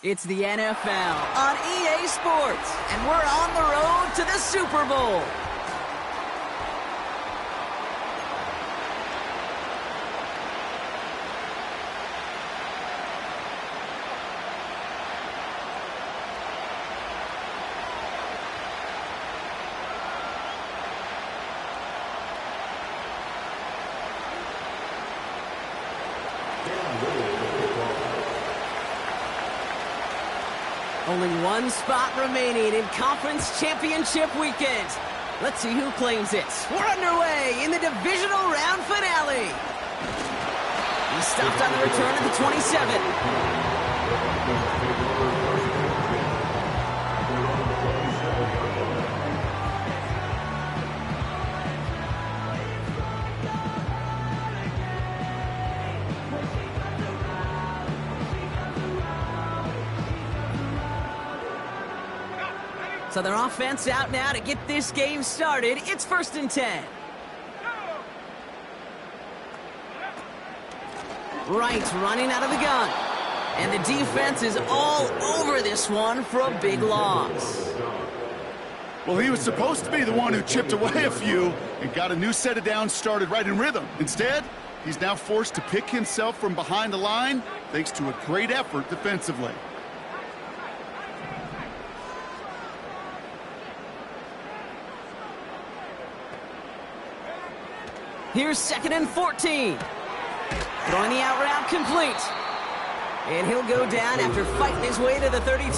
It's the NFL on EA Sports, and we're on the road to the Super Bowl. Only one spot remaining in Conference Championship Weekend. Let's see who claims it. We're underway in the divisional round finale. He stopped on the return of the 27. So their offense out now to get this game started. It's 1st and 10. Wright running out of the gun. And the defense is all over this one for a big loss. Well, he was supposed to be the one who chipped away a few and got a new set of downs started right in rhythm. Instead, he's now forced to pick himself from behind the line thanks to a great effort defensively. Here's 2nd and 14. Throwing the out route complete. And he'll go down after fighting his way to the 32.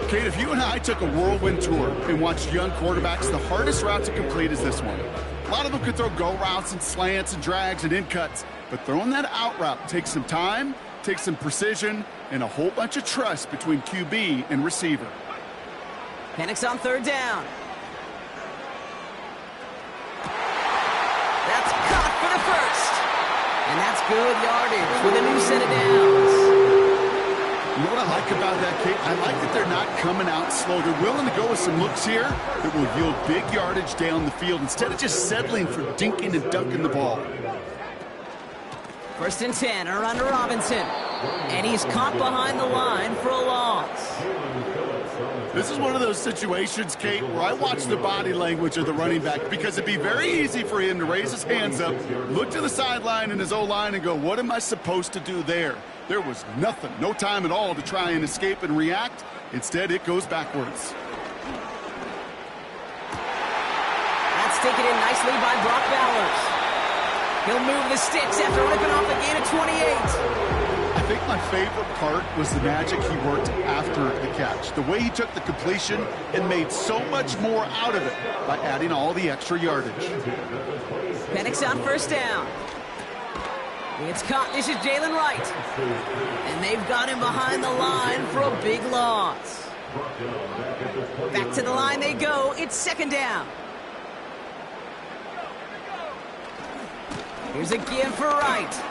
Kate, if you and I took a whirlwind tour and watched young quarterbacks, the hardest route to complete is this one. A lot of them could throw go routes and slants and drags and in cuts, but throwing that out route takes some time, takes some precision, and a whole bunch of trust between QB and receiver. Penix on 3rd down. That's caught for the first. And that's good yardage with a new set of downs. You know what I like about that, Kate? I like that they're not coming out slow. They're willing to go with some looks here that will yield big yardage down the field instead of just settling for dinking and dunking the ball. 1st and 10, a run to Robinson. And he's caught behind the line for a loss. This is one of those situations, Kate, where I watch the body language of the running back because it'd be very easy for him to raise his hands up, look to the sideline in his O-line and go, what am I supposed to do there? There was nothing, no time at all to try and escape and react. Instead, it goes backwards. That's taken in nicely by Brock Bowers. He'll move the sticks after ripping off a gain of 28. I think my favorite part was the magic he worked after the catch. The way he took the completion and made so much more out of it by adding all the extra yardage. Penix on 1st down. It's caught. This is Jalen Wright. And they've got him behind the line for a big loss. Back to the line they go. It's 2nd down. Here's a give for Wright.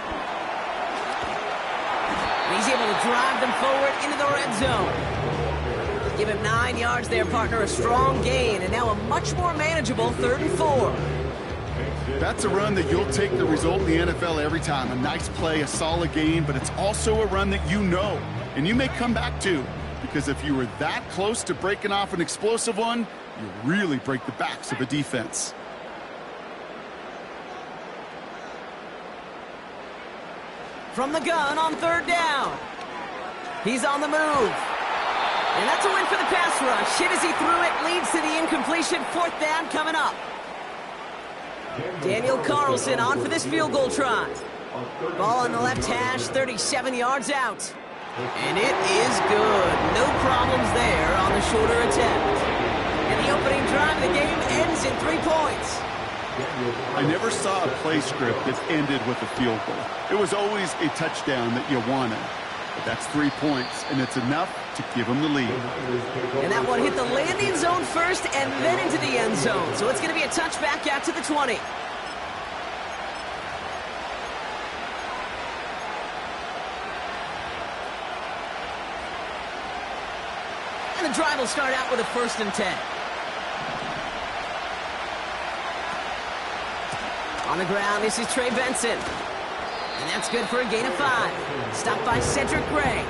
He's able to drive them forward into the red zone. Give him 9 yards there, partner. A strong gain, and now a much more manageable 3rd and 4. That's a run that you'll take the result in the NFL every time. A nice play, a solid gain, but it's also a run that you know, and you may come back to, because if you were that close to breaking off an explosive one, you really break the backs of a defense. From the gun on 3rd down. He's on the move. And that's a win for the pass rush. Hit as he threw it, leads to the incompletion. 4th down coming up. Daniel Carlson on for this field goal try. Ball on the left hash, 37 yards out. And it is good. No problems there on the shorter attempt. And the opening drive of the game ends in 3 points. I never saw a play script that ended with a field goal. It was always a touchdown that you wanted. But that's 3 points, and it's enough to give them the lead. And that one hit the landing zone first and then into the end zone. So it's going to be a touchback out to the 20. And the drive will start out with a 1st and 10. On the ground, this is Trey Benson. And that's good for a gain of 5. Stopped by Cedric Gray.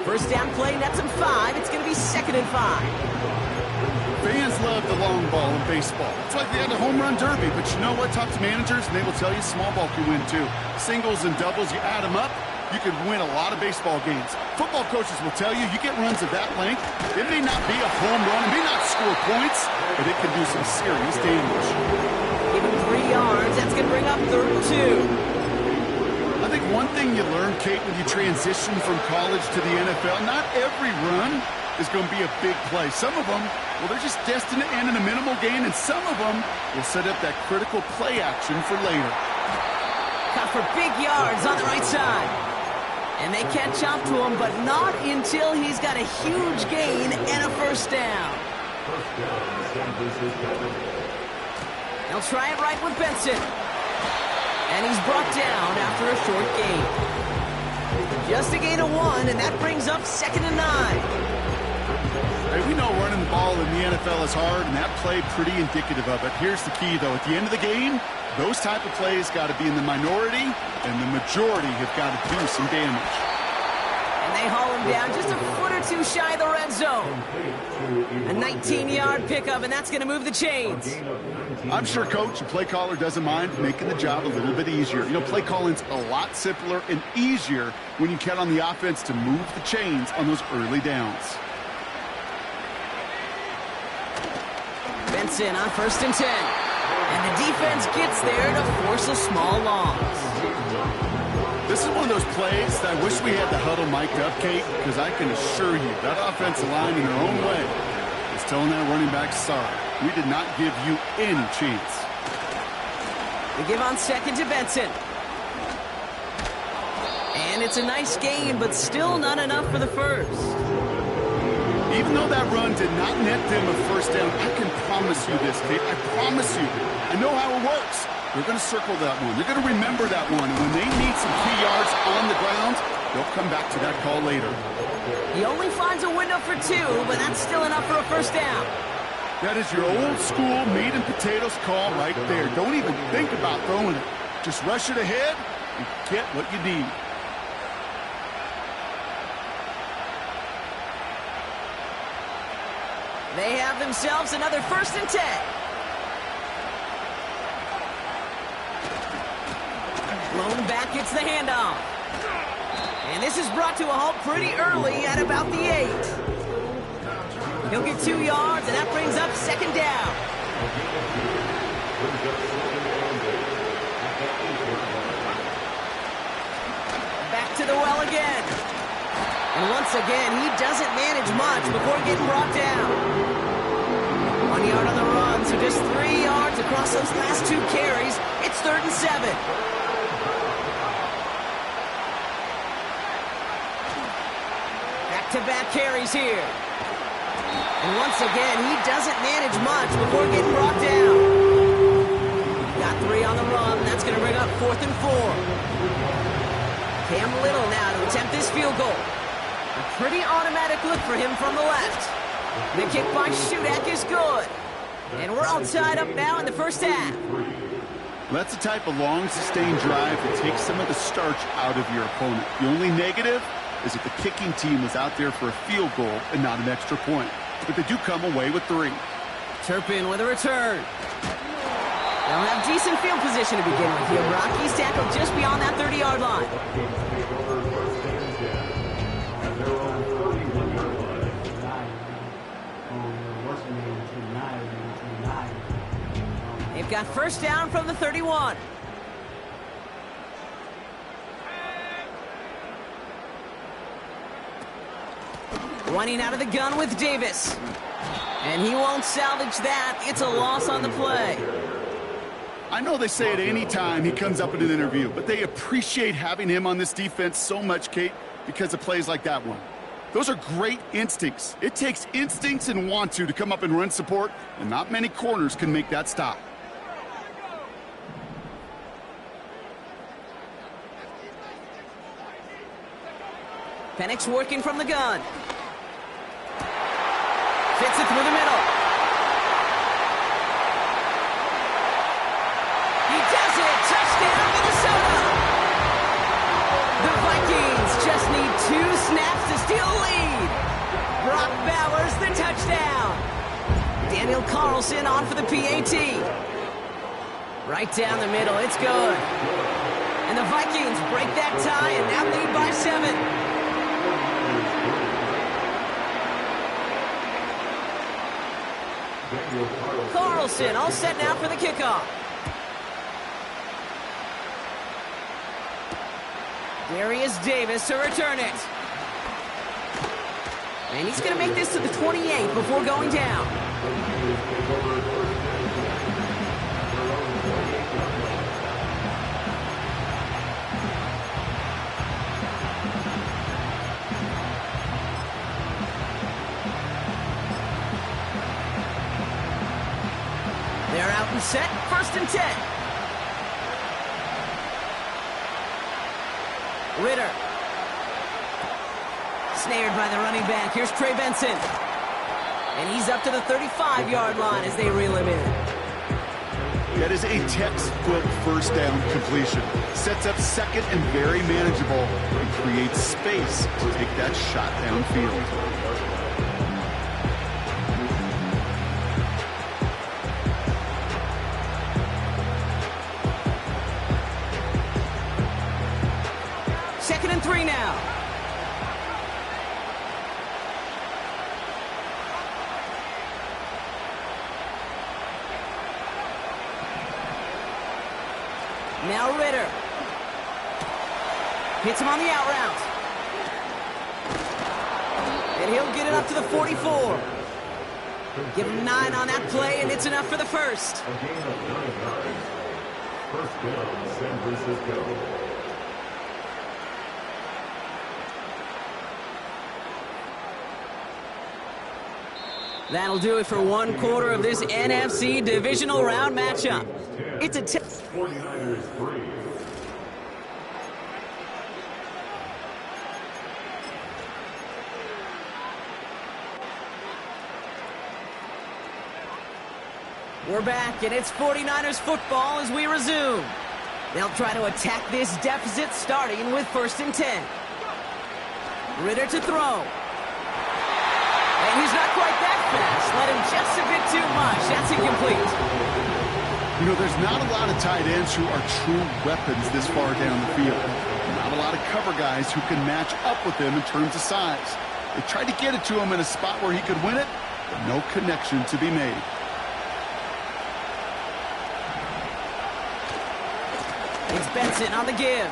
First down play, nets him 5. It's going to be 2nd and 5. Fans love the long ball in baseball. It's like they had a home run derby, but you know what? Talk to managers, and they will tell you small ball can win too. Singles and doubles, you add them up, you could win a lot of baseball games. Football coaches will tell you get runs of that length. It may not be a home run, it may not score points, but it can do some serious damage. Give him 3 yards. That's going to bring up 3rd and 2. I think one thing you learn, Kate, when you transition from college to the NFL, not every run is going to be a big play. Some of them, well, they're just destined to end in a minimal gain, and some of them will set up that critical play action for later. Cut for big yards on the right side. And they catch up to him, but not until he's got a huge gain and a first down. They'll try it right with Benson. And he's brought down after a short gain. Just a gain of 1, and that brings up 2nd and 9. Hey, we know running the ball in the NFL is hard, and that play pretty indicative of it. Here's the key, though. At the end of the game, those type of plays got to be in the minority, and the majority have got to do some damage. And they haul him down just a foot or 2 shy of the red zone. A 19-yard pickup, and that's going to move the chains. I'm sure Coach, the play caller, doesn't mind making the job a little bit easier. You know, play calling's a lot simpler and easier when you count on the offense to move the chains on those early downs. Benson on 1st and 10. And the defense gets there to force a small loss. This is one of those plays that I wish we had the huddle mic'd up, Kate, because I can assure you that offensive line in their own way is telling that running back, sorry, we did not give you any chance. They give on 2nd to Benson. And it's a nice gain, but still not enough for the first. Even though that run did not net them a first down, I can promise you this, Kate. I promise you. I know how it works. They're going to circle that one. They're going to remember that one. And when they need some key yards on the ground, they'll come back to that call later. He only finds a window for 2, but that's still enough for a first down. That is your old school meat and potatoes call right there. Don't even think about throwing it. Just rush it ahead and get what you need. They have themselves another 1st and 10. Lone back gets the handoff. And this is brought to a halt pretty early at about the 8. He'll get 2 yards, and that brings up 2nd down. Back to the well again. And once again, he doesn't manage much before getting brought down. 1 yard on the run, so just 3 yards across those last 2 carries. It's 3rd and 7. Back-to-back carries here. And once again, he doesn't manage much before getting brought down. Got 3 on the run. That's going to bring up 4th and 4. Cam Little now to attempt this field goal. A pretty automatic look for him from the left. The kick by Shudak is good. And we're all tied up now in the first half. That's the type of long, sustained drive that takes some of the starch out of your opponent. The only negative is if the kicking team was out there for a field goal and not an extra point. But they do come away with 3. Turpin with a return. They'll have decent field position to begin with here. Rocky's tackled just beyond that 30-yard line. They've got first down from the 31. Running out of the gun with Davis. And he won't salvage that. It's a loss on the play. I know they say it any time he comes up in an interview, but they appreciate having him on this defense so much, Kate, because of plays like that one. Those are great instincts. It takes instincts and want to come up and run support, and not many corners can make that stop. Penix working from the gun. Fits it through the middle. He does it! Touchdown, Minnesota! The Vikings just need 2 snaps to steal the lead. Brock Bowers, the touchdown. Daniel Carlson on for the PAT. Right down the middle, it's good. And the Vikings break that tie and now lead by 7. Carlson all set now for the kickoff. Darius Davis to return it. And he's going to make this to the 28 before going down. They're out and set, 1st and 10. Ritter. Snared by the running back. Here's Trey Benson. And he's up to the 35-yard line as they reel him in. That is a textbook first down completion. Sets up second and very manageable and creates space to take that shot downfield. Second and 3 now. Now Ritter. Hits him on the out route. And he'll get it up to the 44. Give him 9 on that play, and it's enough for the first. A gain of 9 yards. First down, San Francisco. That'll do it for one quarter of this NFC divisional round matchup. It's a 49ers 3. We're back, and it's 49ers football as we resume. They'll try to attack this deficit starting with 1st and 10. Ritter to throw. And he's not quite that fast. Let him just a bit too much. That's incomplete. You know, there's not a lot of tight ends who are true weapons this far down the field. Not a lot of cover guys who can match up with him in terms of size. They tried to get it to him in a spot where he could win it, but no connection to be made. It's Benson on the give.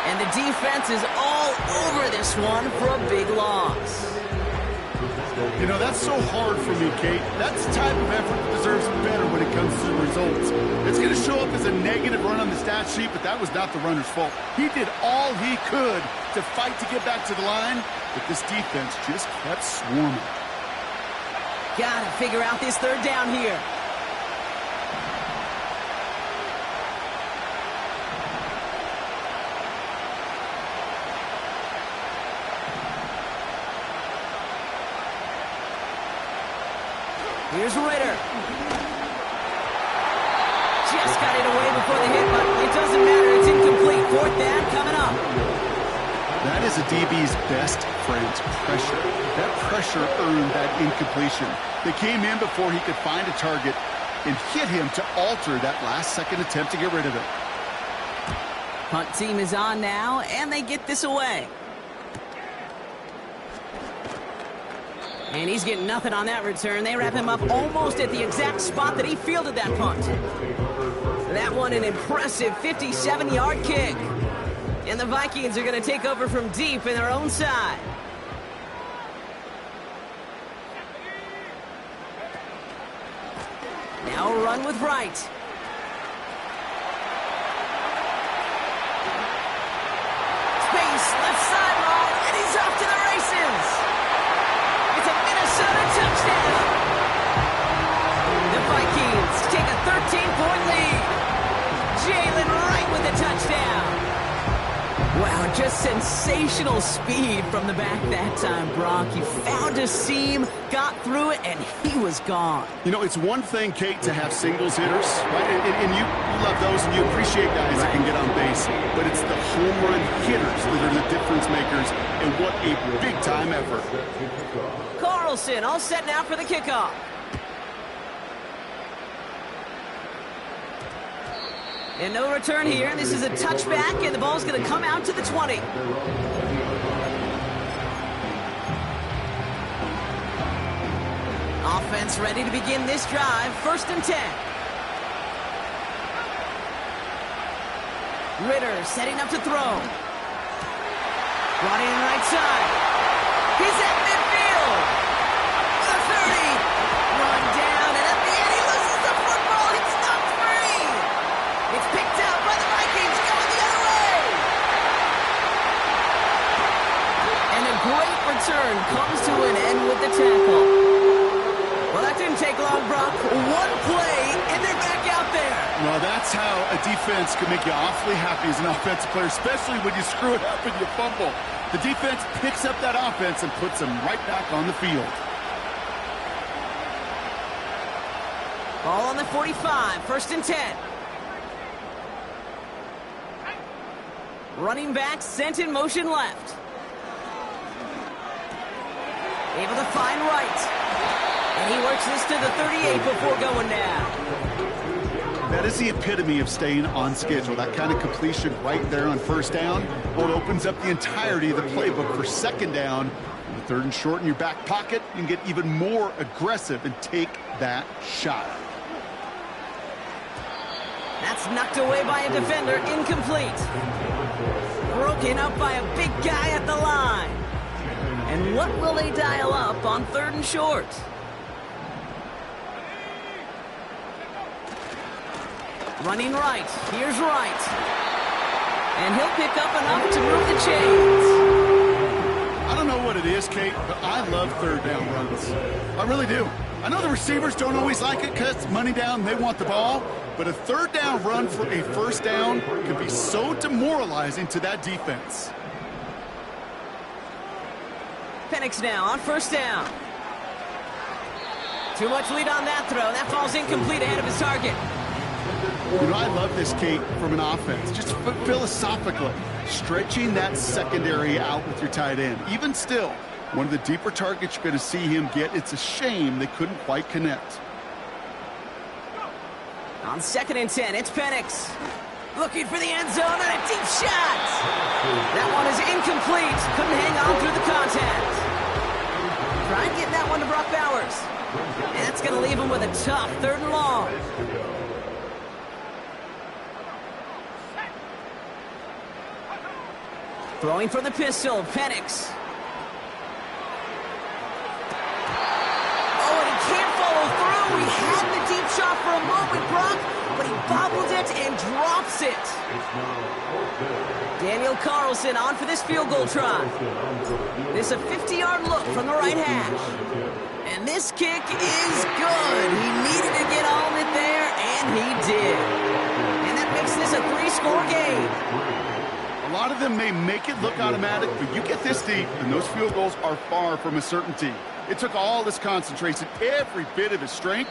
And the defense is all over this one for a big loss. You know, that's so hard for me, Kate. That's the type of effort that deserves better when it comes to the results. It's going to show up as a negative run on the stat sheet, but that was not the runner's fault. He did all he could to fight to get back to the line, but this defense just kept swarming. Gotta figure out this 3rd down here. Here's Ritter. Just got it away before the hit, but it doesn't matter. It's incomplete. 4th down coming up. That is a DB's best friend, pressure. That pressure earned that incompletion. They came in before he could find a target and hit him to alter that last-second attempt to get rid of it. Punt team is on now, and they get this away. And he's getting nothing on that return. They wrap him up almost at the exact spot that he fielded that punt. That one an impressive 57-yard kick. And the Vikings are going to take over from deep in their own side. Now a run with Wright. Space, left sideline, and he's off to the races. It's a Minnesota touchdown. The Vikings take a 13-point lead. Jalen Wright with the touchdown. Wow, just sensational speed from the back that time, Brock. He found a seam, got through it, and he was gone. You know, it's one thing, Kate, to have singles hitters, right? And you love those, and you appreciate guys that can get on base. But it's the home run hitters that are the difference makers, and what a big-time effort. Carlson all set now for the kickoff. And no return here. This is a touchback, and the ball's going to come out to the 20. Offense ready to begin this drive. 1st and 10. Ritter setting up to throw. Brought in right side. He's at midfield. The 30. Run down, and at the end he loses the football. It's knocked free. It's picked up by the Vikings, going the other way. And a great return comes to an end with the tackle. Well, that didn't take long, Brock. One play, and they're back out there. Well, that's how a defense can make you awfully happy as an offensive player, especially when you screw it up and you fumble. The defense picks up that offense and puts them right back on the field. Ball on the 45, 1st and 10. Running back sent in motion left. Able to find right. And he works this to the 38 before going down. That is the epitome of staying on schedule. That kind of completion right there on 1st down. Well, it opens up the entirety of the playbook for 2nd down. On the 3rd and short in your back pocket, you can get even more aggressive and take that shot. That's knocked away by a defender, incomplete. Broken up by a big guy at the line. And what will they dial up on 3rd and short? Running right. Here's Wright. And he'll pick up enough to move the chains. I don't know what it is, Kate, but I love 3rd down runs. I really do. I know the receivers don't always like it because it's money down, they want the ball. But a 3rd down run for a 1st down can be so demoralizing to that defense. Penix now on 1st down. Too much lead on that throw. That falls incomplete ahead of his target. You know, I love this, Kate, from an offense. Just philosophically, stretching that secondary out with your tight end. Even still, one of the deeper targets you're going to see him get. It's a shame they couldn't quite connect. On 2nd and 10, it's Penix. Looking for the end zone and a deep shot. That one is incomplete. Couldn't hang on through the contact. Trying getting that one to Brock Bowers. And that's going to leave him with a tough 3rd and long. Throwing for the pistol, Penix. Oh, and he can't follow through. He had the deep shot for a moment, Brock, but he bobbled it and drops it. Daniel Carlson on for this field goal try. This is a 50-yard look from the right hash. And this kick is good. He needed to get on it there, and he did. And that makes this a 3-score game. A lot of them may make it look automatic, but you get this deep, and those field goals are far from a certainty. It took all his concentration, every bit of his strength,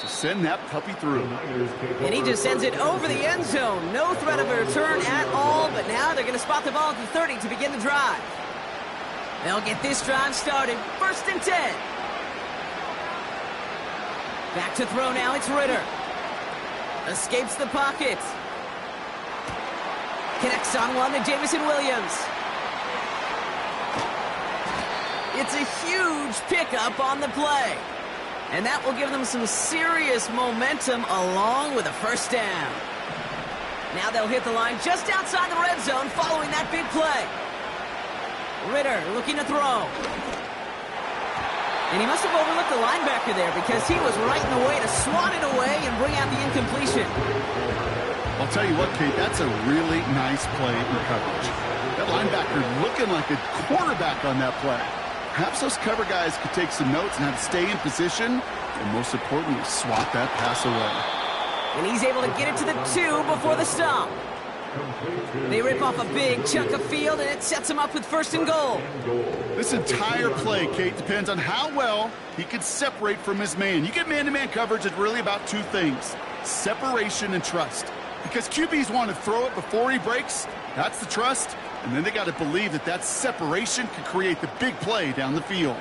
to send that puppy through. And he just sends it over the end zone. No threat of a return at all, but now they're going to spot the ball at the 30 to begin the drive. They'll get this drive started. 1st and 10. Back to throw now, it's Ritter. Escapes the pocket. Connects on one to Jameson Williams. It's a huge pickup on the play. And that will give them some serious momentum along with a 1st down. Now they'll hit the line just outside the red zone following that big play. Ritter looking to throw. And he must have overlooked the linebacker there because he was right in the way to swat it away and bring out the incompletion. I'll tell you what, Kate, that's a really nice play in coverage. That linebacker looking like a quarterback on that play. Perhaps those cover guys could take some notes and have to stay in position, and most importantly, swat that pass away. And he's able to get it to the 2 before the stop. They rip off a big chunk of field, and it sets them up with 1st and goal. This entire play, Kate, depends on how well he can separate from his man. You get man-to-man coverage, it's really about 2 things: separation and trust. Because QBs want to throw it before he breaks. That's the trust. And then they got to believe that that separation can create the big play down the field.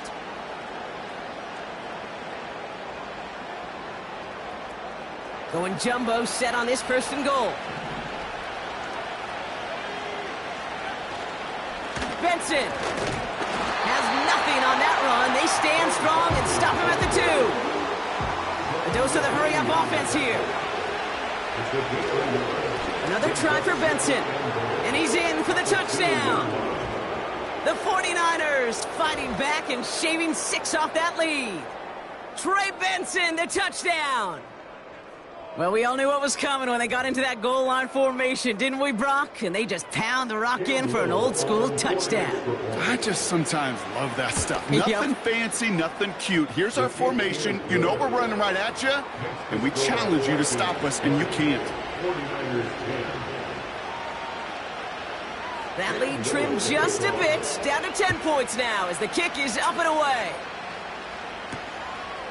Going jumbo set on this 1st and goal. Benson has nothing on that run. They stand strong and stop him at the 2. A dose of the hurry-up offense here. Another try for Benson. And he's in for the touchdown. The 49ers fighting back and shaving 6 off that lead. Trey Benson, the touchdown. Well, we all knew what was coming when they got into that goal line formation, didn't we, Brock? And they just pound the rock in for an old-school touchdown. I just sometimes love that stuff. Nothing fancy, nothing cute. Here's our formation. You know we're running right at you, and we challenge you to stop us, and you can't. That lead trimmed just a bit, down to 10 points now as the kick is up and away.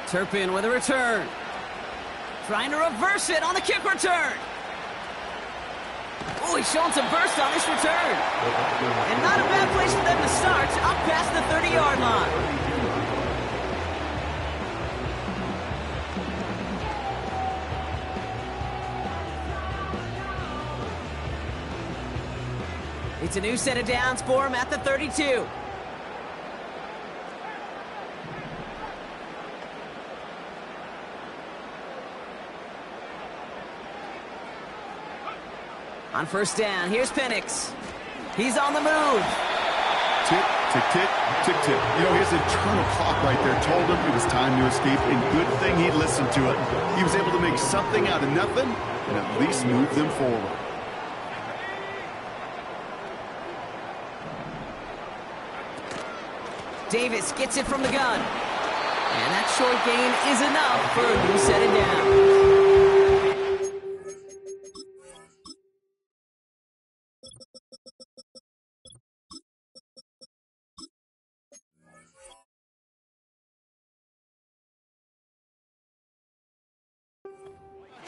Turpin with a return. Trying to reverse it on the kick return. Oh, he's showing some burst on this return. And not a bad place for them to start, up past the 30-yard line. It's a new set of downs for him at the 32. On 1st down, here's Penix. He's on the move. Tick, tick, tick, tick, tick. You know, his internal clock right there told him it was time to escape, and good thing he listened to it. He was able to make something out of nothing and at least move them forward. Davis gets it from the gun. And that short gain is enough for a new set of downs.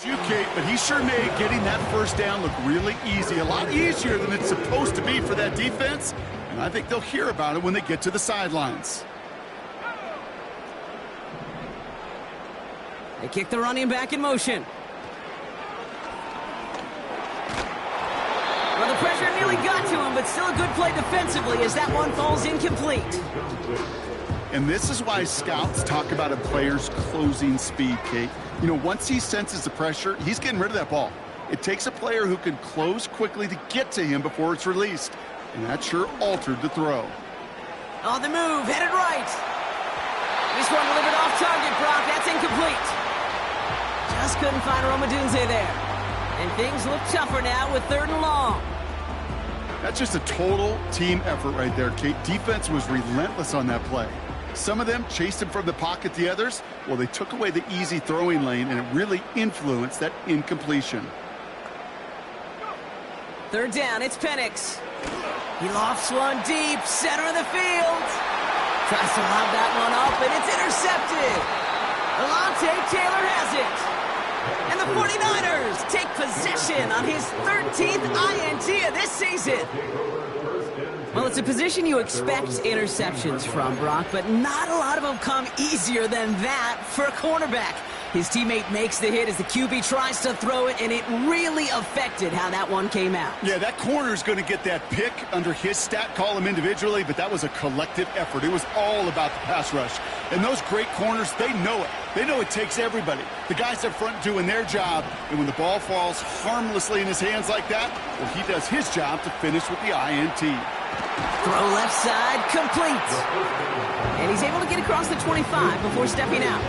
You, Kate, but he sure made getting that 1st down look really easy. A lot easier than it's supposed to be for that defense. And I think they'll hear about it when they get to the sidelines. They kick the running back in motion. Well, the pressure nearly got to him, but still a good play defensively as that one falls incomplete. And this is why scouts talk about a player's closing speed, Kate. You know, once he senses the pressure, he's getting rid of that ball. It takes a player who can close quickly to get to him before it's released. And that sure altered the throw. On the move, headed right. This one delivered off target, Brock. That's incomplete. Just couldn't find Romadunze there. And things look tougher now with 3rd and long. That's just a total team effort right there, Kate. Defense was relentless on that play. Some of them chased him from the pocket. The others, well, they took away the easy throwing lane, and it really influenced that incompletion. 3rd down, it's Penix. He lofts one deep, center of the field. Tries to lob that one up, and it's intercepted. Alontae Taylor has it. And the 49ers take possession on his 13th INT of this season. Well, it's a position you expect interceptions from, Brock, but not a lot of them come easier than that for a cornerback. His teammate makes the hit as the QB tries to throw it, and it really affected how that one came out. Yeah, that corner's going to get that pick under his stat column individually, but that was a collective effort. It was all about the pass rush. And those great corners, they know it. They know it takes everybody. The guys up front doing their job, and when the ball falls harmlessly in his hands like that, well, he does his job to finish with the INT. Throw left side, complete. And he's able to get across the 25 before stepping out.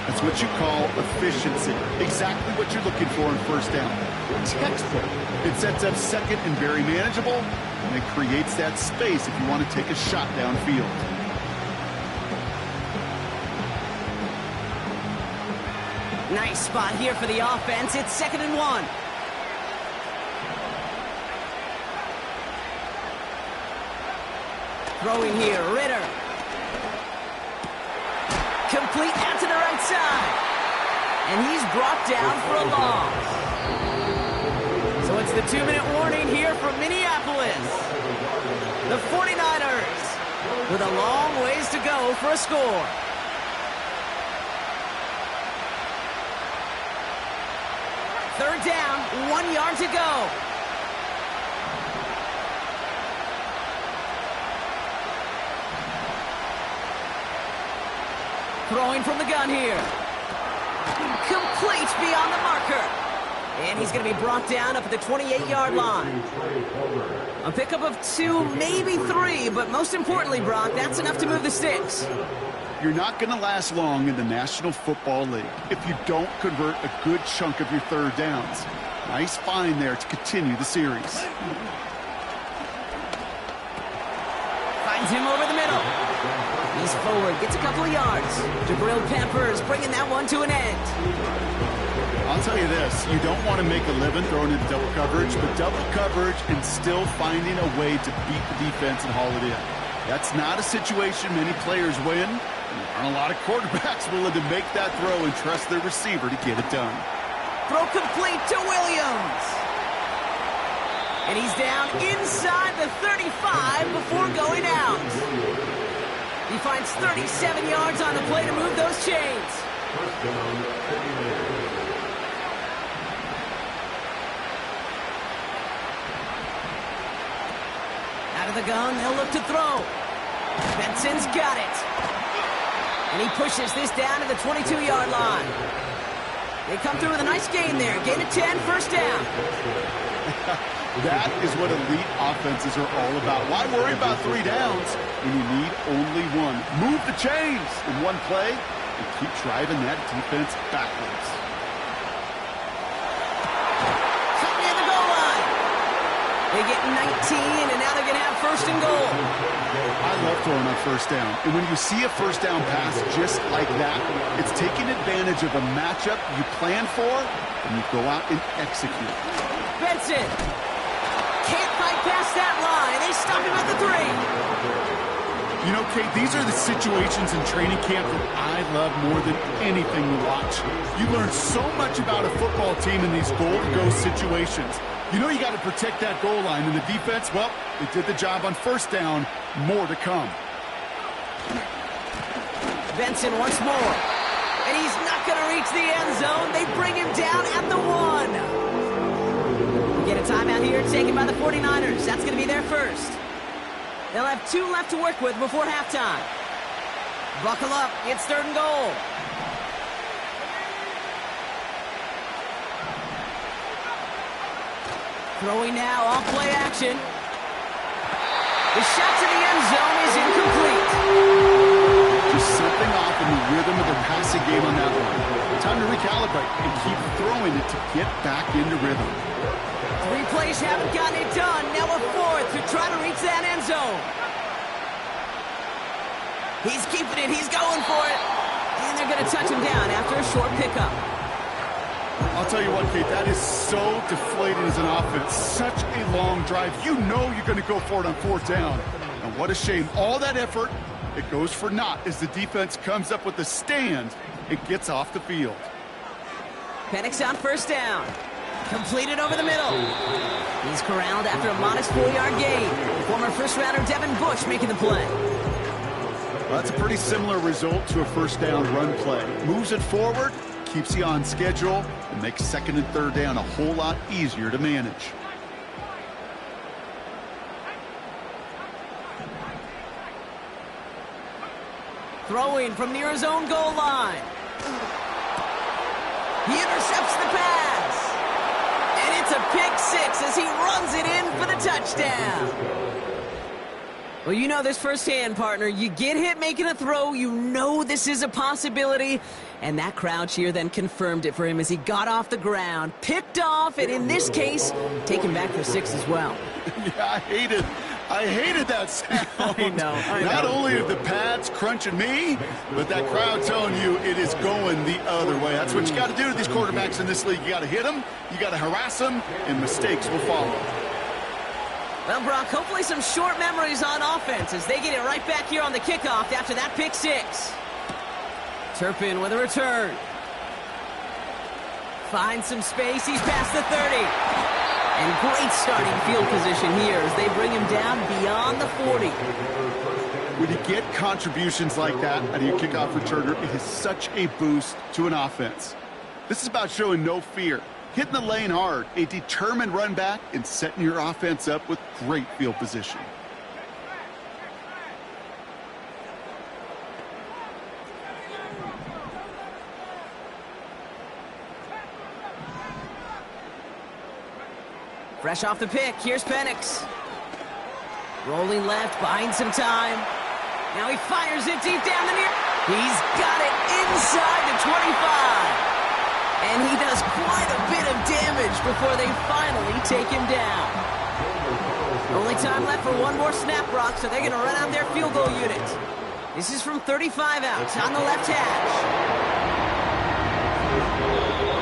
That's what you call efficiency. Exactly what you're looking for in 1st down. Textbook. It sets up 2nd and very manageable, and it creates that space if you want to take a shot downfield. Nice spot here for the offense. It's 2nd and 1. Throwing here, Ritter. Complete out to the right side. And he's brought down for a loss. So it's the 2-minute warning here from Minneapolis. The 49ers with a long ways to go for a score. Third down, 1 yard to go. Throwing from the gun here. Complete beyond the marker. And he's going to be brought down up at the 28-yard line. A pickup of 2, maybe 3, but most importantly, Brock, that's enough to move the sticks. You're not going to last long in the National Football League if you don't convert a good chunk of your third downs. Nice find there to continue the series. Finds him over the middle. He's forward, gets a couple of yards. Jabril Peppers bringing that one to an end. I'll tell you this, you don't want to make a living throwing into double coverage, but double coverage and still finding a way to beat the defense and haul it in. That's not a situation many players win. There aren't a lot of quarterbacks willing to make that throw and trust their receiver to get it done. Throw complete to Williams. And he's down inside the 35 before going out. He finds 37 yards on the play to move those chains. Out of the gun, they'll look to throw. Benson's got it. And he pushes this down to the 22-yard line. They come through with a nice gain there. Gain of 10, first down. That is what elite offenses are all about. Why worry about 3 downs when you need only 1? Move the chains in one play and keep driving that defense backwards. Something near the goal line. They get 19, and now they're going to have first and goal. I love throwing on first down. And when you see a first down pass just like that, it's taking advantage of a matchup you plan for, and you go out and execute. Benson can't fight past that line. They stop him at the 3. You know, Kate, these are the situations in training camp that I love more than anything to watch. You learn so much about a football team in these goal-to-go situations. You know you got to protect that goal line, and the defense, well, they did the job on first down. More to come. Benson once more. And he's not going to reach the end zone. They bring him down at the 1. Get a timeout here taken by the 49ers. That's going to be their first. They'll have 2 left to work with before halftime. Buckle up. It's third and goal. Throwing now, off play action. The shot to the end zone is incomplete. Just something off in the rhythm of their passing game on that one. Time to recalibrate and keep throwing it to get back into rhythm. 3 plays haven't gotten it done. Now a 4th to try to reach that end zone. He's keeping it. He's going for it. And they're going to touch him down after a short pickup. I'll tell you what, Kate, that is so deflating as an offense. Such a long drive. You know you're going to go for it on 4th down. And what a shame. All that effort, it goes for naught as the defense comes up with a stand and gets off the field. Penix on first down. Completed over the middle. He's corralled after a modest 4-yard gain. Former first-rounder Devin Bush making the play. Well, that's a pretty similar result to a first down run play. Moves it forward, keeps you on schedule, and makes 2nd and 3rd down a whole lot easier to manage. Throwing from near his own goal line. He intercepts the pass. And it's a pick 6 as he runs it in for the touchdown. Well, you know this firsthand, partner. You get hit making a throw, you know this is a possibility. And that crowd cheer then confirmed it for him as he got off the ground, picked off, and in this case, taken back for 6 as well. Yeah, I hated that sound. I know. Not only are the pads crunching me, but that crowd telling you it is going the other way. That's what you got to do to these quarterbacks in this league. You got to hit them, you got to harass them, and mistakes will follow. Well, Brock, hopefully some short memories on offense as they get it right back here on the kickoff after that pick six. Turpin with a return. Finds some space. He's past the 30. And great starting field position here as they bring him down beyond the 40. When you get contributions like that out of your kickoff returner, it is such a boost to an offense. This is about showing no fear, hitting the lane hard, a determined run back, and setting your offense up with great field position. Fresh off the pick, here's Penix. Rolling left, buying some time. Now he fires it deep down the near. He's got it inside the 25. And he does quite a bit of damage before they finally take him down. Only time left for one more snap, Brock, so they're going to run out their field goal unit. This is from 35 out on the left hash.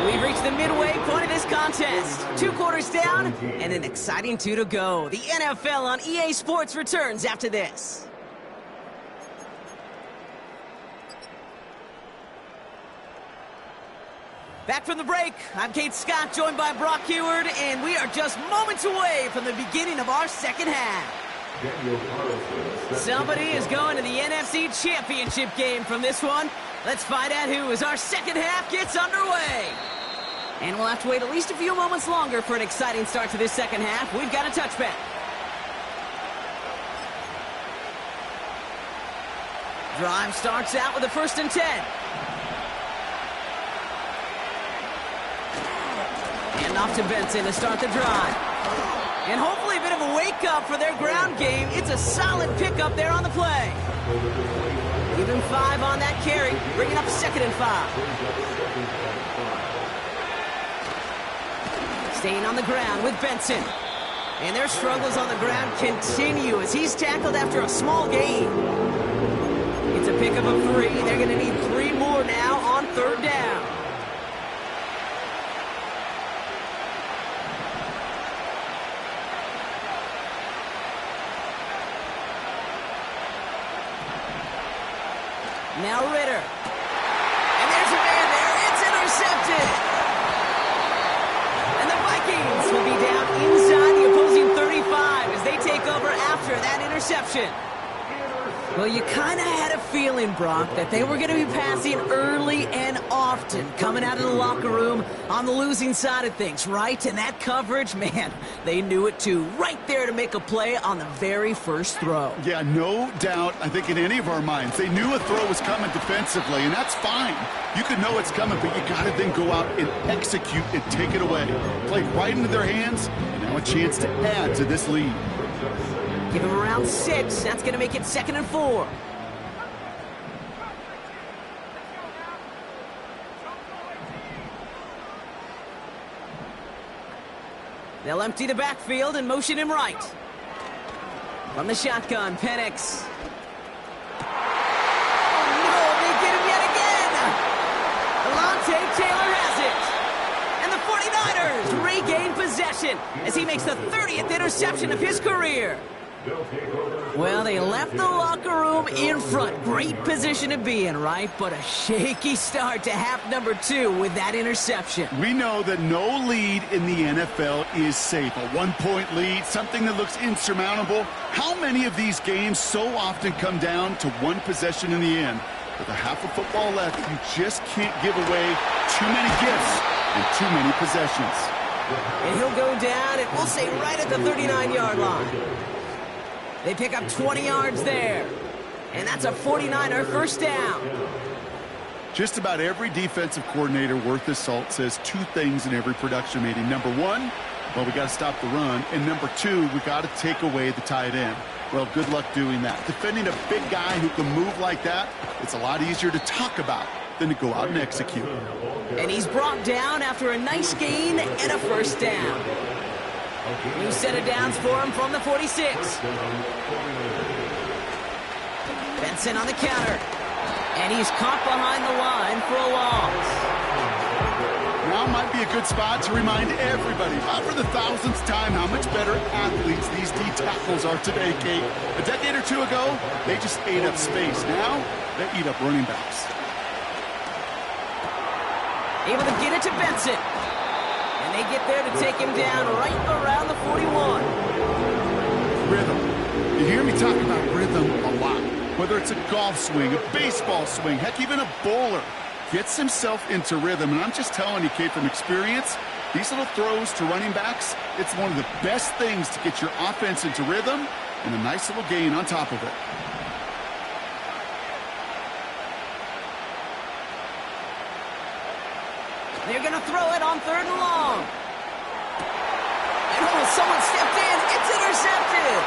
We've reached the midway point of this contest. 2 quarters down and an exciting 2 to go. The NFL on EA Sports returns after this. Back from the break, I'm Kate Scott, joined by Brock Huard, and we are just moments away from the beginning of our second half. Somebody is going to the NFC Championship game from this one. Let's find out who as our second half gets underway. And we'll have to wait at least a few moments longer for an exciting start to this second half. We've got a touchback. Drive starts out with a 1st and 10. And off to Benson to start the drive. And hopefully a bit of a wake-up for their ground game. It's a solid pickup there on the play. Give him 5 on that carry, bringing up 2nd and 5. Staying on the ground with Benson. And their struggles on the ground continue as he's tackled after a small gain. It's a pickup of 3. They're going to need 3 more now on 3rd down. Now Ritter. And there's a man there. It's intercepted. And the Vikings will be down inside the opposing 35 as they take over after that interception. Well, you kind of had a feeling, Brock, that they were going to be passing early and often coming out of the locker room on the losing side of things, right? And that coverage, man, they knew it too. Right there to make a play on the very first throw. Yeah, no doubt, I think in any of our minds, they knew a throw was coming defensively, and that's fine. You could know it's coming, but you got to then go out and execute and take it away. Play right into their hands, and now a chance to add to this lead. Give him around 6. That's going to make it 2nd and 4. They'll empty the backfield and motion him right. From the shotgun, Penix. Oh, no, they get him yet again. Alontae Taylor has it. And the 49ers regain possession as he makes the 30th interception of his career. Well, they left the locker room in front. Great position to be in, right? But a shaky start to half number 2 with that interception. We know that no lead in the NFL is safe. A 1-point lead, something that looks insurmountable. How many of these games so often come down to one possession in the end? With a half of football left, you just can't give away too many gifts and too many possessions. And he'll go down, and we'll say right at the 39-yard line. They pick up 20 yards there. And that's a 49er first down. Just about every defensive coordinator worth his salt says 2 things in every production meeting. Number 1, well, we got to stop the run. And number 2, we got to take away the tight end. Well, good luck doing that. Defending a big guy who can move like that, it's a lot easier to talk about than to go out and execute. And he's brought down after a nice gain and a first down. New set of downs for him from the 46. Benson on the counter. And he's caught behind the line for a loss. Now might be a good spot to remind everybody, not for the thousandth time, how much better athletes these D tackles are today, Kate. A decade or two ago, they just ate up space. Now, they eat up running backs. Able to get it to Benson. And they get there to take him down right around the 41. Rhythm. You hear me talk about rhythm a lot. Whether it's a golf swing, a baseball swing, heck, even a bowler gets himself into rhythm. And I'm just telling you, Kate, from experience, these little throws to running backs, it's one of the best things to get your offense into rhythm and a nice little gain on top of it. They're going to throw it on 3rd and long. And someone stepped in. It's intercepted.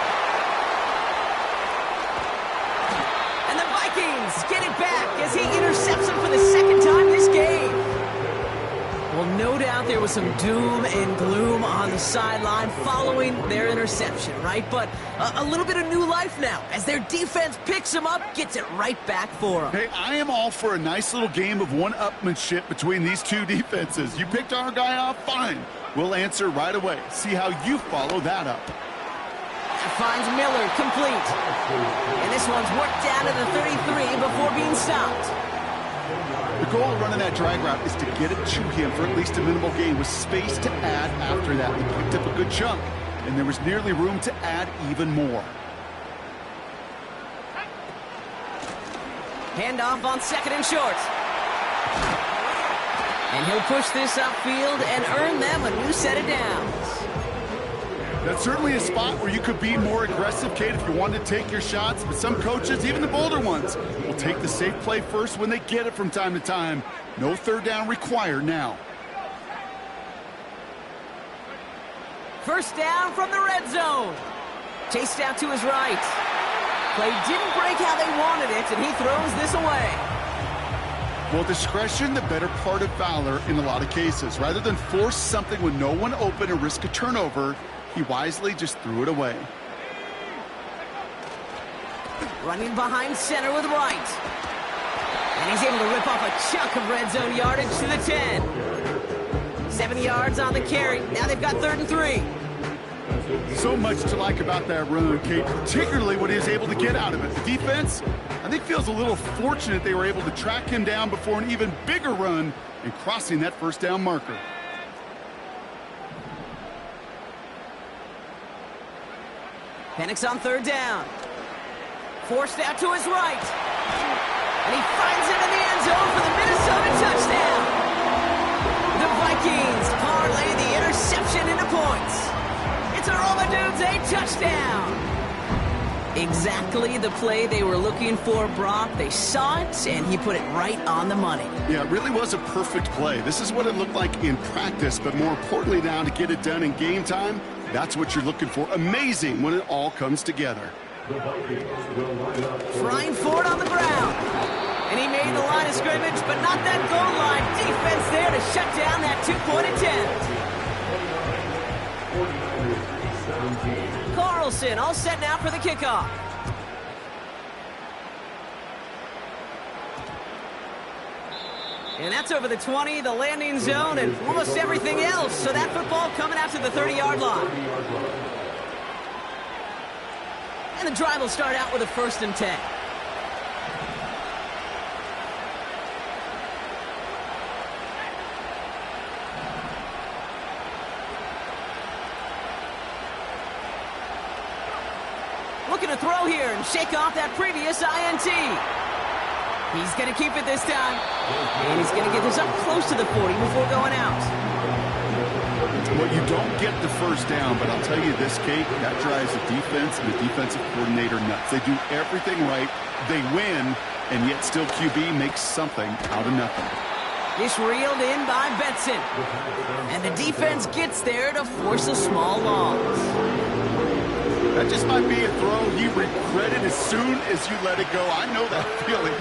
And the Vikings get it back as he intercepts him for the second time this game. Well, no doubt there was some doom and gloom on the sideline following their interception, right? But a little bit of new life now as their defense picks him up, gets it right back for them. Hey, I am all for a nice little game of one-upmanship between these two defenses. You picked our guy off, fine. We'll answer right away. See how you follow that up. Finds Miller complete. And this one's worked down to the 33 before being stopped. The goal of running that drag route is to get it to him for at least a minimal gain with space to add after that. He picked up a good chunk, and there was nearly room to add even more. Handoff on 2nd and short. And he'll push this upfield and earn them a new set of downs. That's certainly a spot where you could be more aggressive, Kate, if you wanted to take your shots. But some coaches, even the bolder ones, will take the safe play first when they get it from time to time. No 3rd down required now. First down from the red zone. Chased out to his right. Play didn't break how they wanted it, and he throws this away. Well, discretion, the better part of valor in a lot of cases. Rather than force something with no one open and risk a turnover, he wisely just threw it away. Running behind center with right. And he's able to rip off a chunk of red zone yardage to the 10. 7 yards on the carry. Now they've got 3rd and 3. So much to like about that run, Kate, particularly what he was able to get out of it. The defense, I think, feels a little fortunate they were able to track him down before an even bigger run and crossing that 1st down marker. Penix on 3rd down. Forced out to his right. And he finds it in the end zone for the Minnesota touchdown. The Vikings parlay the interception into points. It's a Romadudes touchdown. Exactly the play they were looking for, Brock. They saw it, and he put it right on the money. Yeah, it really was a perfect play. This is what it looked like in practice, but more importantly now to get it done in game time, that's what you're looking for. Amazing when it all comes together. Flying forward on the ground. And he made the line of scrimmage, but not that goal line. Defense there to shut down that 2-point attempt. Carlson all set now for the kickoff. And that's over the 20, the landing zone, and almost everything else. So that football coming out to the 30-yard line. And the drive will start out with a 1st and 10. Looking to throw here and shake off that previous INT. He's going to keep it this time. And he's going to get this up close to the 40 before going out. Well, you don't get the 1st down, but I'll tell you this, Kate, that drives the defense and the defensive coordinator nuts. They do everything right. They win, and yet still QB makes something out of nothing. This reeled in by Benson. And the defense gets there to force a small loss. That just might be a throw he regretted as soon as you let it go. I know that feeling.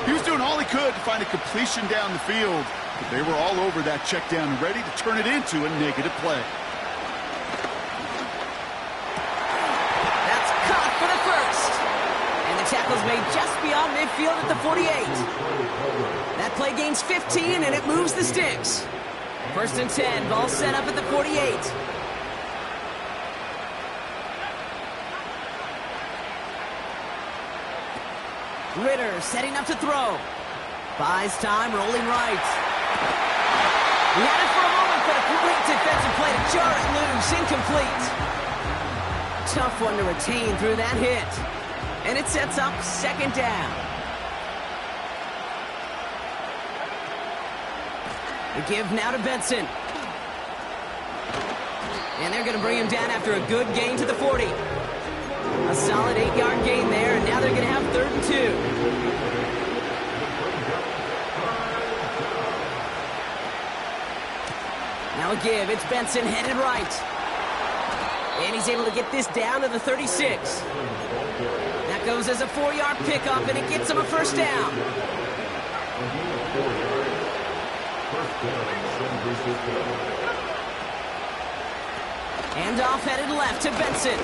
He was doing all he could to find a completion down the field, but they were all over that check down, ready to turn it into a negative play. That's caught for the 1st. And the tackle's made just beyond midfield at the 48. That play gains 15, and it moves the sticks. First and 10, ball set up at the 48. Ritter setting up to throw. Buys time, rolling right. He had it for a moment, but a great defensive play to jar it loose. Incomplete. Tough one to retain through that hit. And it sets up second down. The give now to Benson. And they're going to bring him down after a good gain to the 40. A solid 8-yard gain there, and now they're going to have 3rd and 2. Now a give. It's Benson headed right. And he's able to get this down to the 36. That goes as a 4-yard pickup, and it gets him a first down. And off headed left to Benson.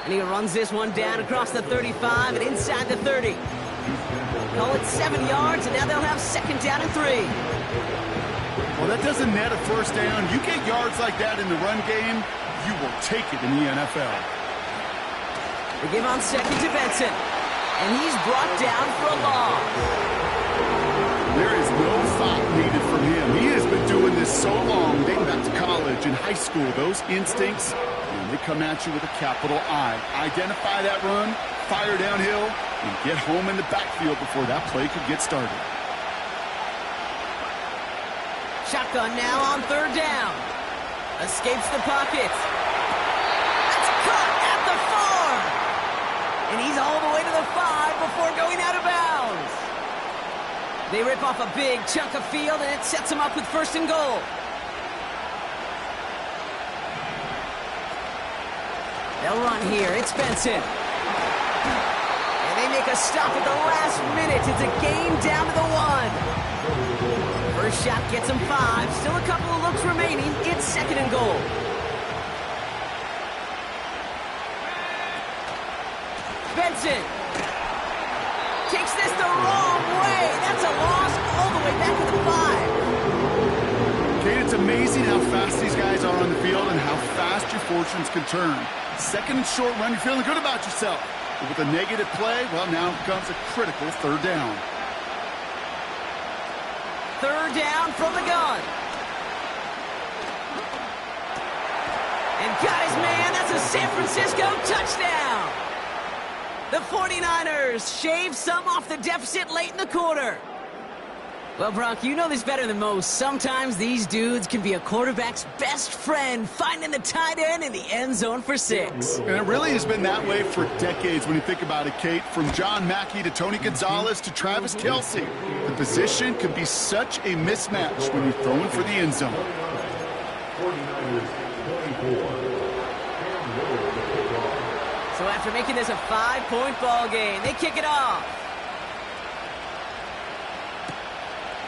And he runs this one down across the 35 and inside the 30. Call it 7 yards, and now they'll have 2nd down and 3. Well, that doesn't net a first down. You get yards like that in the run game, you will take it in the NFL. They give on 2nd to Benson. And he's brought down for a loss. There is no thought needed from him. He has been doing this so long, dating back to college and high school. Those instincts, and they come at you with a capital I. Identify that run, fire downhill, and get home in the backfield before that play could get started. Shotgun now on 3rd down. Escapes the pocket. That's caught at the 4. And he's all the way to the 5 before going out of bounds. They rip off a big chunk of field, and it sets them up with 1st and goal. They'll run here. It's Benson. And they make a stop at the last minute. It's a gain down to the 1. First shot gets him 5. Still a couple of looks remaining. It's 2nd and goal. Benson takes this the wrong way. That's a loss all the way back to the 5. Kate, it's amazing how fast these guys are on the field and how fast your fortunes can turn. 2nd and short run, you're feeling good about yourself. But with a negative play, well, now it becomes a critical 3rd down. 3rd down from the gun. And got his man. That's a San Francisco touchdown. The 49ers shave some off the deficit late in the quarter. Well, Brock, you know this better than most. Sometimes these dudes can be a quarterback's best friend, finding the tight end in the end zone for 6. And it really has been that way for decades when you think about it, Kate. From John Mackey to Tony Gonzalez to Travis Kelce. The position can be such a mismatch when you're throwing for the end zone. 49ers 24. So after making this a 5-point ball game, they kick it off.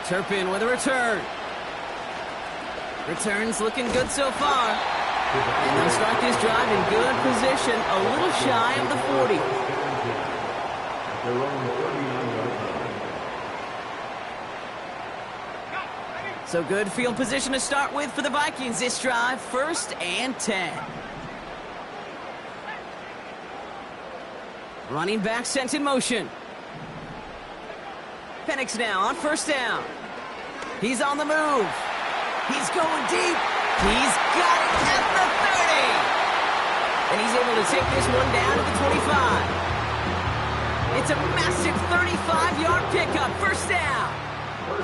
Turpin with a return. Returns looking good so far. And they'll start this drive in good position, a little shy of the 40. So good field position to start with for the Vikings this drive. 1st and 10. Running back sent in motion. Penix now on 1st down. He's on the move. He's going deep. He's got it at the 30. And he's able to take this one down to the 25. It's a massive 35-yard pickup. 1st down.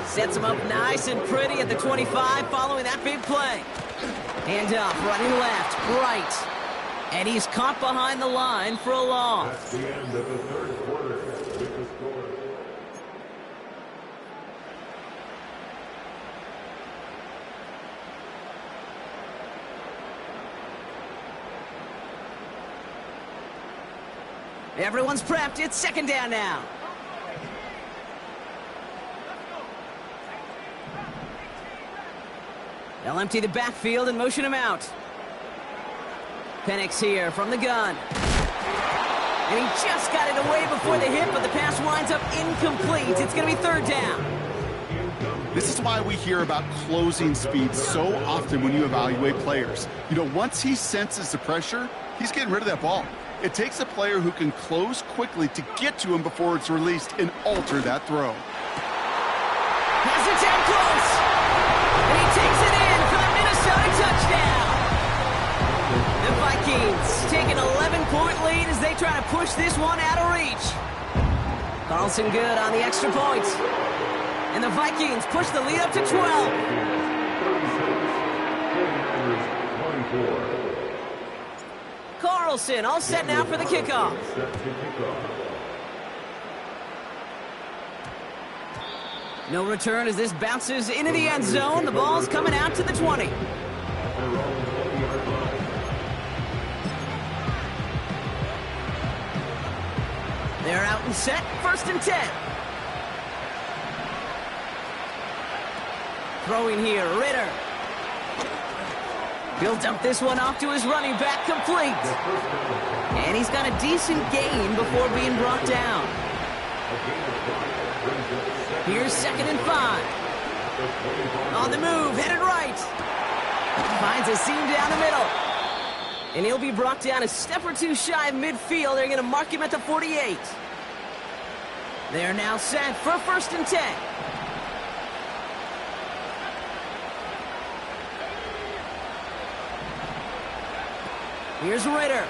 Sets him up nice and pretty at the 25 following that big play. Hand off, running left, right. And he's caught behind the line for a loss. That's the end of the 3rd quarter with the score. Everyone's prepped. It's 2nd down now. They'll empty the backfield and motion him out. Penix here from the gun. And he just got it away before the hit, but the pass winds up incomplete. It's going to be 3rd down. This is why we hear about closing speed so often when you evaluate players. You know, once he senses the pressure, he's getting rid of that ball. It takes a player who can close quickly to get to him before it's released and alter that throw. Has it down close. And he takes it in for the Minnesota touchdown. The Vikings take an 11-point lead as they try to push this one out of reach. Carlson good on the extra point. And the Vikings push the lead up to 12. 24. Carlson all set now for the kickoff. No return as this bounces into the end zone. The ball's coming out to the 20. They're out and set, 1st and 10. Throwing here, Ritter. He'll dump this one off to his running back, complete. And he's got a decent gain before being brought down. Here's 2nd and 5. On the move, headed right. Finds a seam down the middle. And he'll be brought down a step or two shy of midfield. They're going to mark him at the 48. They're now set for 1st and 10. Here's Ritter.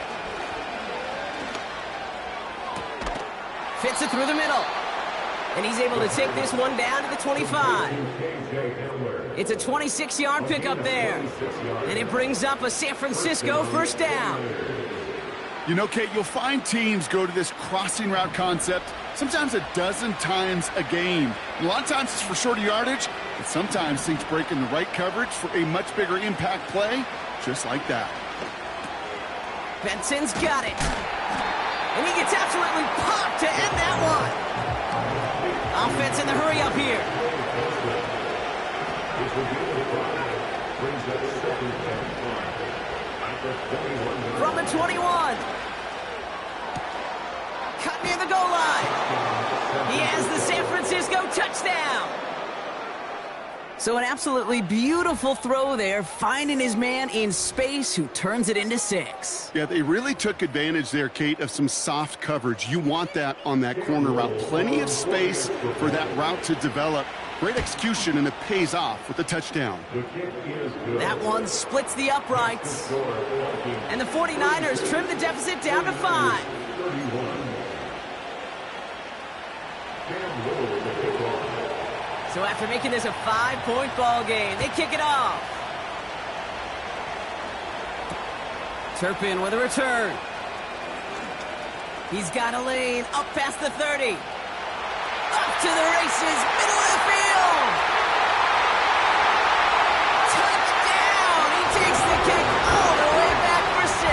Fits it through the middle. And he's able to take this one down to the 25. It's a 26-yard pickup there. And it brings up a San Francisco 1st down. You know, Kate, you'll find teams go to this crossing route concept sometimes a dozen times a game. And a lot of times it's for shorter yardage, but sometimes things break in the right coverage for a much bigger impact play, just like that. Benson's got it. And he gets absolutely popped to end that one. Offense in the hurry up here. From the 21. Cut near the goal line. He has the San Francisco touchdown. So an absolutely beautiful throw there, finding his man in space who turns it into 6. Yeah, they really took advantage there, Kate, of some soft coverage. You want that on that corner route. Plenty of space for that route to develop. Great execution, and it pays off with the touchdown. That one splits the uprights. And the 49ers trim the deficit down to 5. So after making this a 5-point ball game, they kick it off. Turpin with a return. He's got a lane up past the 30. Up to the races, middle of the field. Touchdown! He takes the kick all the way back for 6.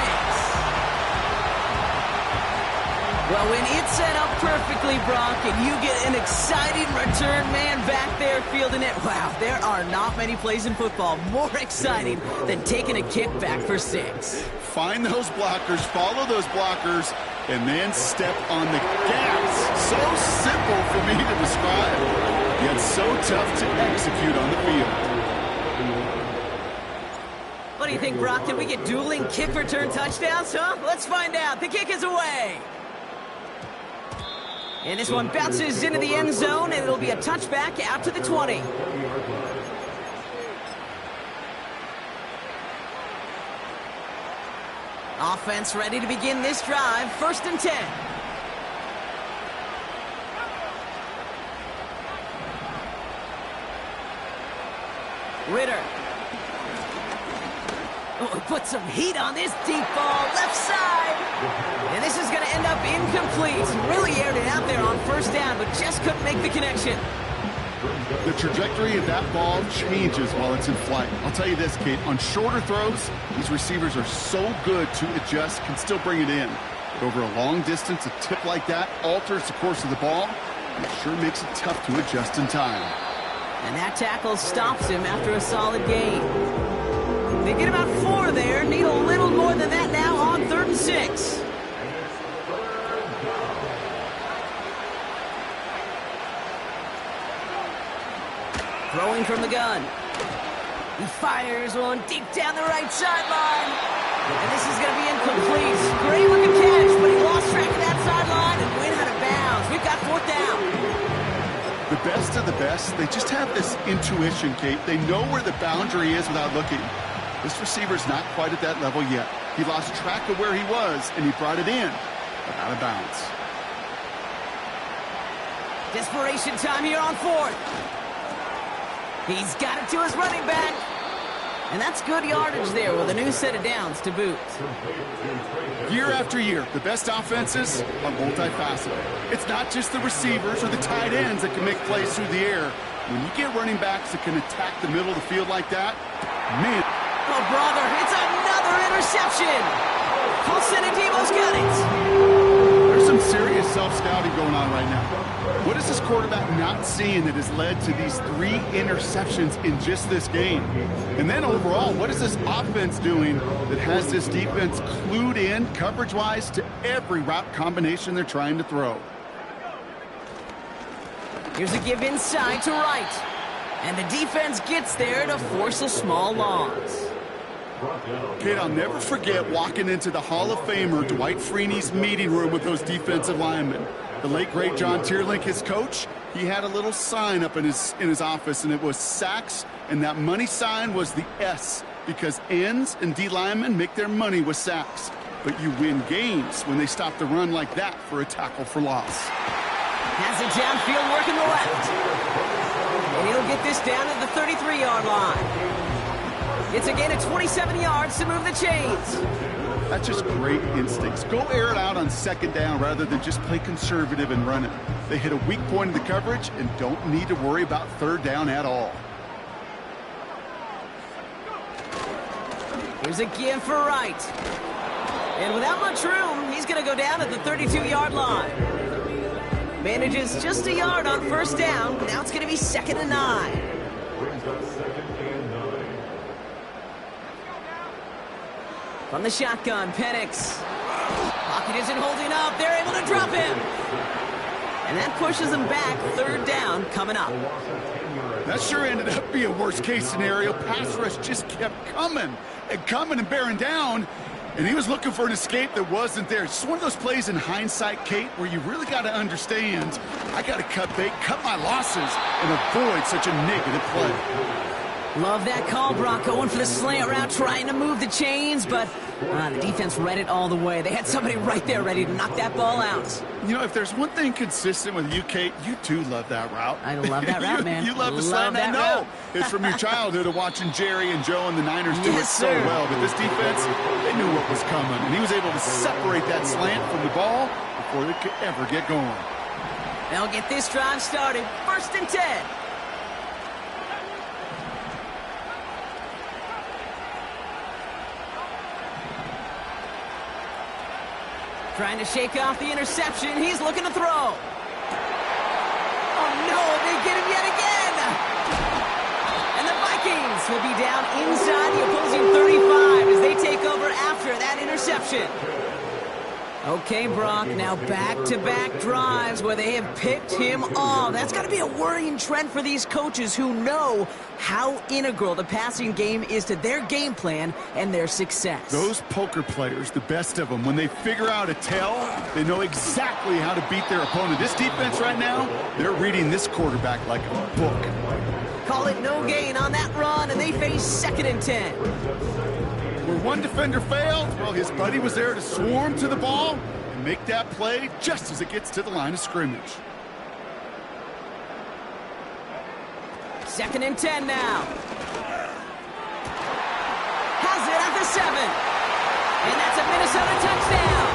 Well, when it's set up perfectly, Brock, and you get an exciting return man back there fielding it, wow, there are not many plays in football more exciting than taking a kick back for 6. Find those blockers, follow those blockers, and then step on the gas. So simple for me to describe, yet so tough to execute on the field. What do you think, Brock? Can we get dueling kick return touchdowns, huh? Let's find out. The kick is away. And this one bounces into the end zone, and it'll be a touchback out to the 20. Offense ready to begin this drive, 1st and 10. Ritter. Oh, put some heat on this deep ball, left side. And this is going to end up incomplete. Really aired it out there on 1st down, but just couldn't make the connection. The trajectory of that ball changes while it's in flight. I'll tell you this, Kate, on shorter throws, these receivers are so good to adjust, can still bring it in. But over a long distance, a tip like that alters the course of the ball. It sure makes it tough to adjust in time. And that tackle stops him after a solid gain. They get about 4 there, need a little more than that now on 3rd and 6. Throwing from the gun. He fires one deep down the right sideline. And this is going to be incomplete. Great looking catch, but he lost track of that sideline and went out of bounds. We've got 4th down. The best of the best, they just have this intuition, Kate. They know where the boundary is without looking. This receiver's not quite at that level yet. He lost track of where he was, and he brought it in, but out of bounds. Desperation time here on 4th. He's got it to his running back. And that's good yardage there with a new set of downs to boot. Year after year, the best offenses are multifaceted. It's not just the receivers or the tight ends that can make plays through the air. When you get running backs that can attack the middle of the field like that, man. Oh, brother, it's another interception. Paulson and Debo's got it. There's some serious self-scouting going on right now. What is this quarterback not seeing that has led to these 3 interceptions in just this game? And then overall, what is this offense doing that has this defense clued in coverage-wise to every route combination they're trying to throw? Here's a give inside to right. And the defense gets there to force a small loss. Kid, I'll never forget walking into the Hall of Famer Dwight Freeney's meeting room with those defensive linemen. The late, great John Tierlink, his coach, he had a little sign up in his office, and it was sacks, and that money sign was the S, because ends and D linemen make their money with sacks. But you win games when they stop the run like that for a tackle for loss. Has it downfield working the left. And he'll get this down at the 33-yard line. It's a gain of 27 yards to move the chains. That's just great instincts. Go air it out on 2nd down rather than just play conservative and run it. They hit a weak point in the coverage and don't need to worry about 3rd down at all. Here's a give for right. And without much room, he's going to go down at the 32-yard line. Manages just a yard on 1st down. Now it's going to be 2nd and 9. From the shotgun, Penix. Pocket isn't holding up. They're able to drop him. And that pushes them back. 3rd down coming up. That sure ended up being a worst-case scenario. Pass rush just kept coming and bearing down. And he was looking for an escape that wasn't there. It's just one of those plays in hindsight, Kate, where you really got to understand, I got to cut bait, cut my losses, and avoid such a negative play. Love that call, Brock. Going for the slant route, trying to move the chains, but the defense read it all the way. They had somebody right there ready to knock that ball out. You know, if there's one thing consistent with you, Kate, you do love that route. I love that route, man. You love the slant. I know. It's from your childhood of watching Jerry and Joe and the Niners do it so well. But this defense, they knew what was coming, and he was able to separate that slant from the ball before it could ever get going. They'll get this drive started. 1st and 10. Trying to shake off the interception. He's looking to throw. Oh, no, they get him yet again. And the Vikings will be down inside the opposing 35 as they take over after that interception. Okay, Brock, now back-to-back drives where they have picked him off. That's got to be a worrying trend for these coaches who know how integral the passing game is to their game plan and their success. Those poker players, the best of them, when they figure out a tell, they know exactly how to beat their opponent. This defense right now, they're reading this quarterback like a book. Call it no gain on that run, and they face 2nd and 10. Where one defender failed, well, his buddy was there to swarm to the ball and make that play just as it gets to the line of scrimmage. 2nd and 10 now. Has it at the 7. And that's a Minnesota touchdown.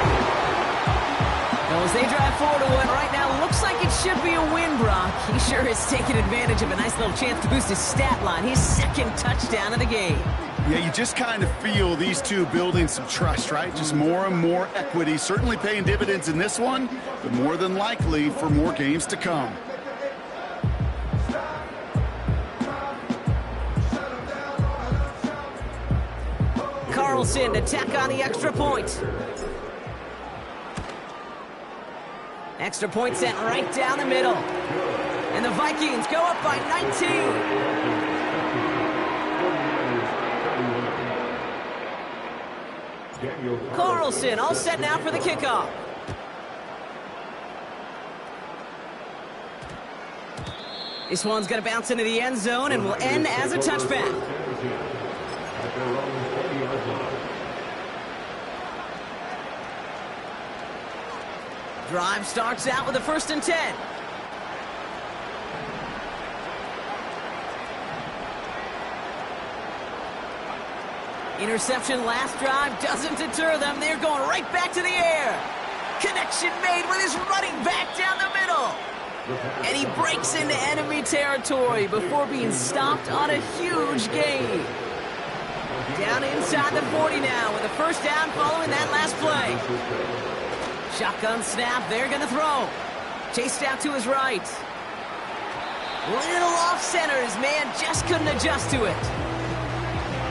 Well, as they drive forward to one right now, looks like it should be a win, Brock. He sure is taking advantage of a nice little chance to boost his stat line. His 2nd touchdown of the game. Yeah, you just kind of feel these two building some trust, right? Just more and more equity. Certainly paying dividends in this one, but more than likely for more games to come. Carlson to tack on the extra point. Extra point sent right down the middle. And the Vikings go up by 19. Carlson all set now for the kickoff. This one's going to bounce into the end zone and will end as a touchback. Drive starts out with a 1st and 10. Interception last drive doesn't deter them. They're going right back to the air. Connection made with his running back down the middle. And he breaks into enemy territory before being stopped on a huge gain. Down inside the 40 now with a 1st down following that last play. Shotgun snap, they're going to throw. Chased out to his right. Little off center, his man just couldn't adjust to it.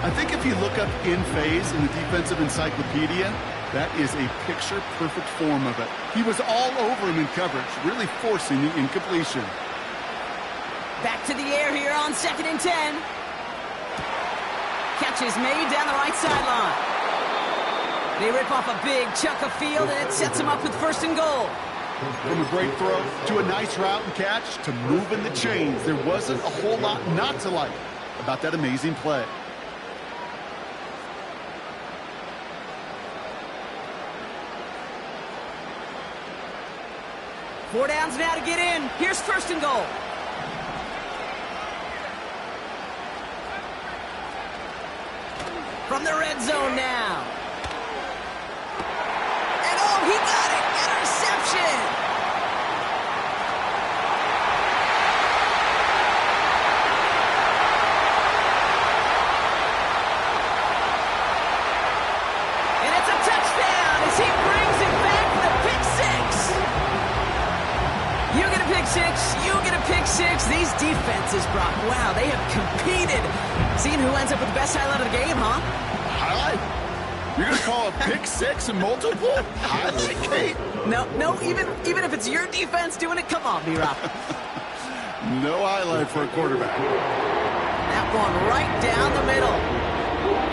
I think if you look up in phase in the defensive encyclopedia, that is a picture-perfect form of it. He was all over him in coverage, really forcing the incompletion. Back to the air here on 2nd and 10. Catch is made down the right sideline. They rip off a big chunk of field, and it sets them up with 1st and goal. From a great throw to a nice route and catch to moving the chains, there wasn't a whole lot not to like about that amazing play. Four downs now to get in. Here's 1st and goal. From the red zone now. And oh, he got it! Interception! And it's a touchdown as he brings it back for the pick six. You get a pick six, you get a pick six. These defenses, Brock, wow, they have competed. Seeing who ends up with the best highlight of the game, huh? Highlight? You're going to call a pick six and multiple? Highlight, Kate? No, even if it's your defense doing it, come on, B-Rock. No highlight for a quarterback. That one right down the middle.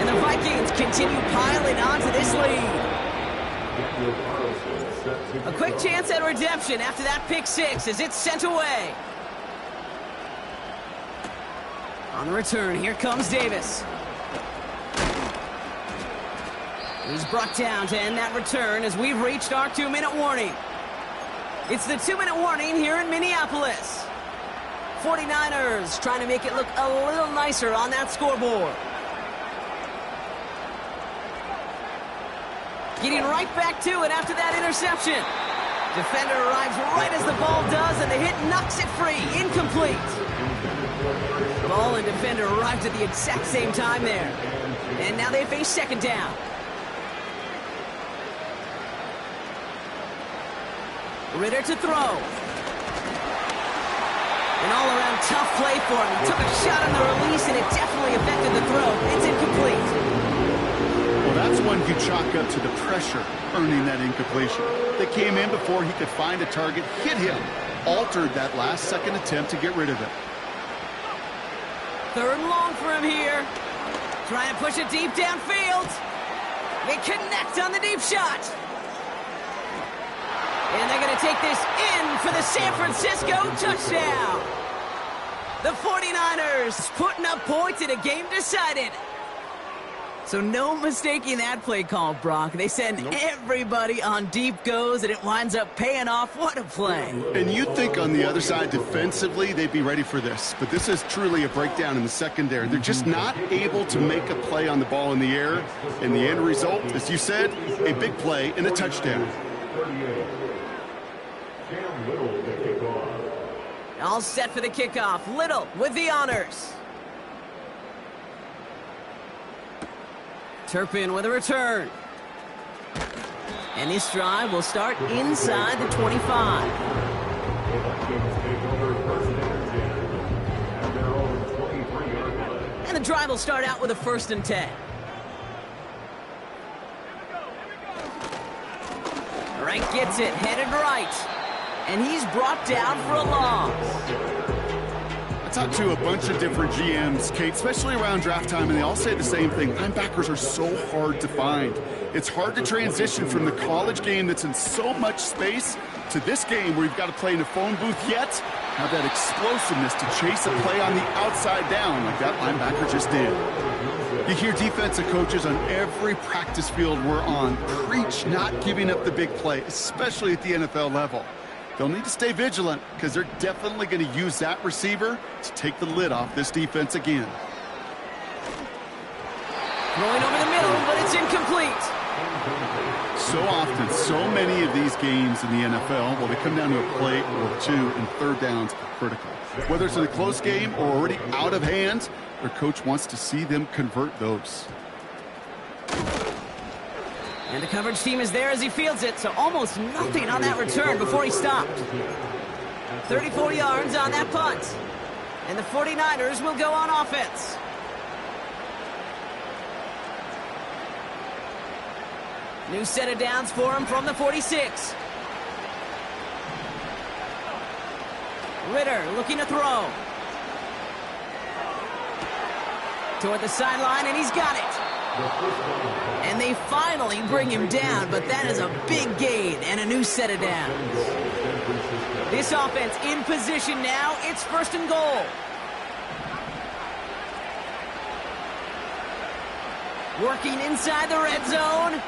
And the Vikings continue piling onto this lead. A quick chance at redemption after that pick six as it's sent away. On the return, here comes Davis. He's brought down to end that return as we've reached our 2-minute warning. It's the 2-minute warning here in Minneapolis. 49ers trying to make it look a little nicer on that scoreboard. Getting right back to it after that interception. Defender arrives right as the ball does, and the hit knocks it free. Incomplete. Ball and defender arrived at the exact same time there. And now they face 2nd down. Ritter to throw. An all-around tough play for him. He took a shot on the release, and it definitely affected the throw. It's incomplete. Well, that's one you chalk up to the pressure earning that incompletion. They came in before he could find a target, hit him, altered that last-second attempt to get rid of it. 3rd and long for him here. Trying to push it deep downfield. They connect on the deep shot. And they're going to take this in for the San Francisco touchdown. The 49ers putting up points in a game decided. So no mistaking that play call, Brock. They send everybody on deep goes, and it winds up paying off. What a play. And you'd think on the other side defensively they'd be ready for this. But this is truly a breakdown in the secondary. They're just not able to make a play on the ball in the air. And the end result, as you said, a big play and a touchdown. All set for the kickoff. Little with the honors. Turpin with a return. And this drive will start inside the 25. And the drive will start out with a 1st and 10. Rank gets it, headed right. And he's brought down for a loss. I talked to a bunch of different GMs, Kate, especially around draft time, and they all say the same thing. Linebackers are so hard to find. It's hard to transition from the college game that's in so much space to this game where you've got to play in a phone booth, yet have that explosiveness to chase a play on the outside down like that linebacker just did. You hear defensive coaches on every practice field we're on preach not giving up the big play, especially at the NFL level. They'll need to stay vigilant because they're definitely going to use that receiver to take the lid off this defense again. Throwing over the middle, but it's incomplete. So often, so many of these games in the NFL, well, they come down to a play or two, and third downs are critical. Whether it's in a close game or already out of hand, their coach wants to see them convert those. And the coverage team is there as he fields it, so almost nothing on that return before he stopped. 34 yards on that punt. And the 49ers will go on offense. New set of downs for him from the 46. Ritter looking to throw. Toward the sideline, and he's got it. And they finally bring him down, but that is a big gain and a new set of downs. This offense in position now. It's 1st and goal. Working inside the red zone.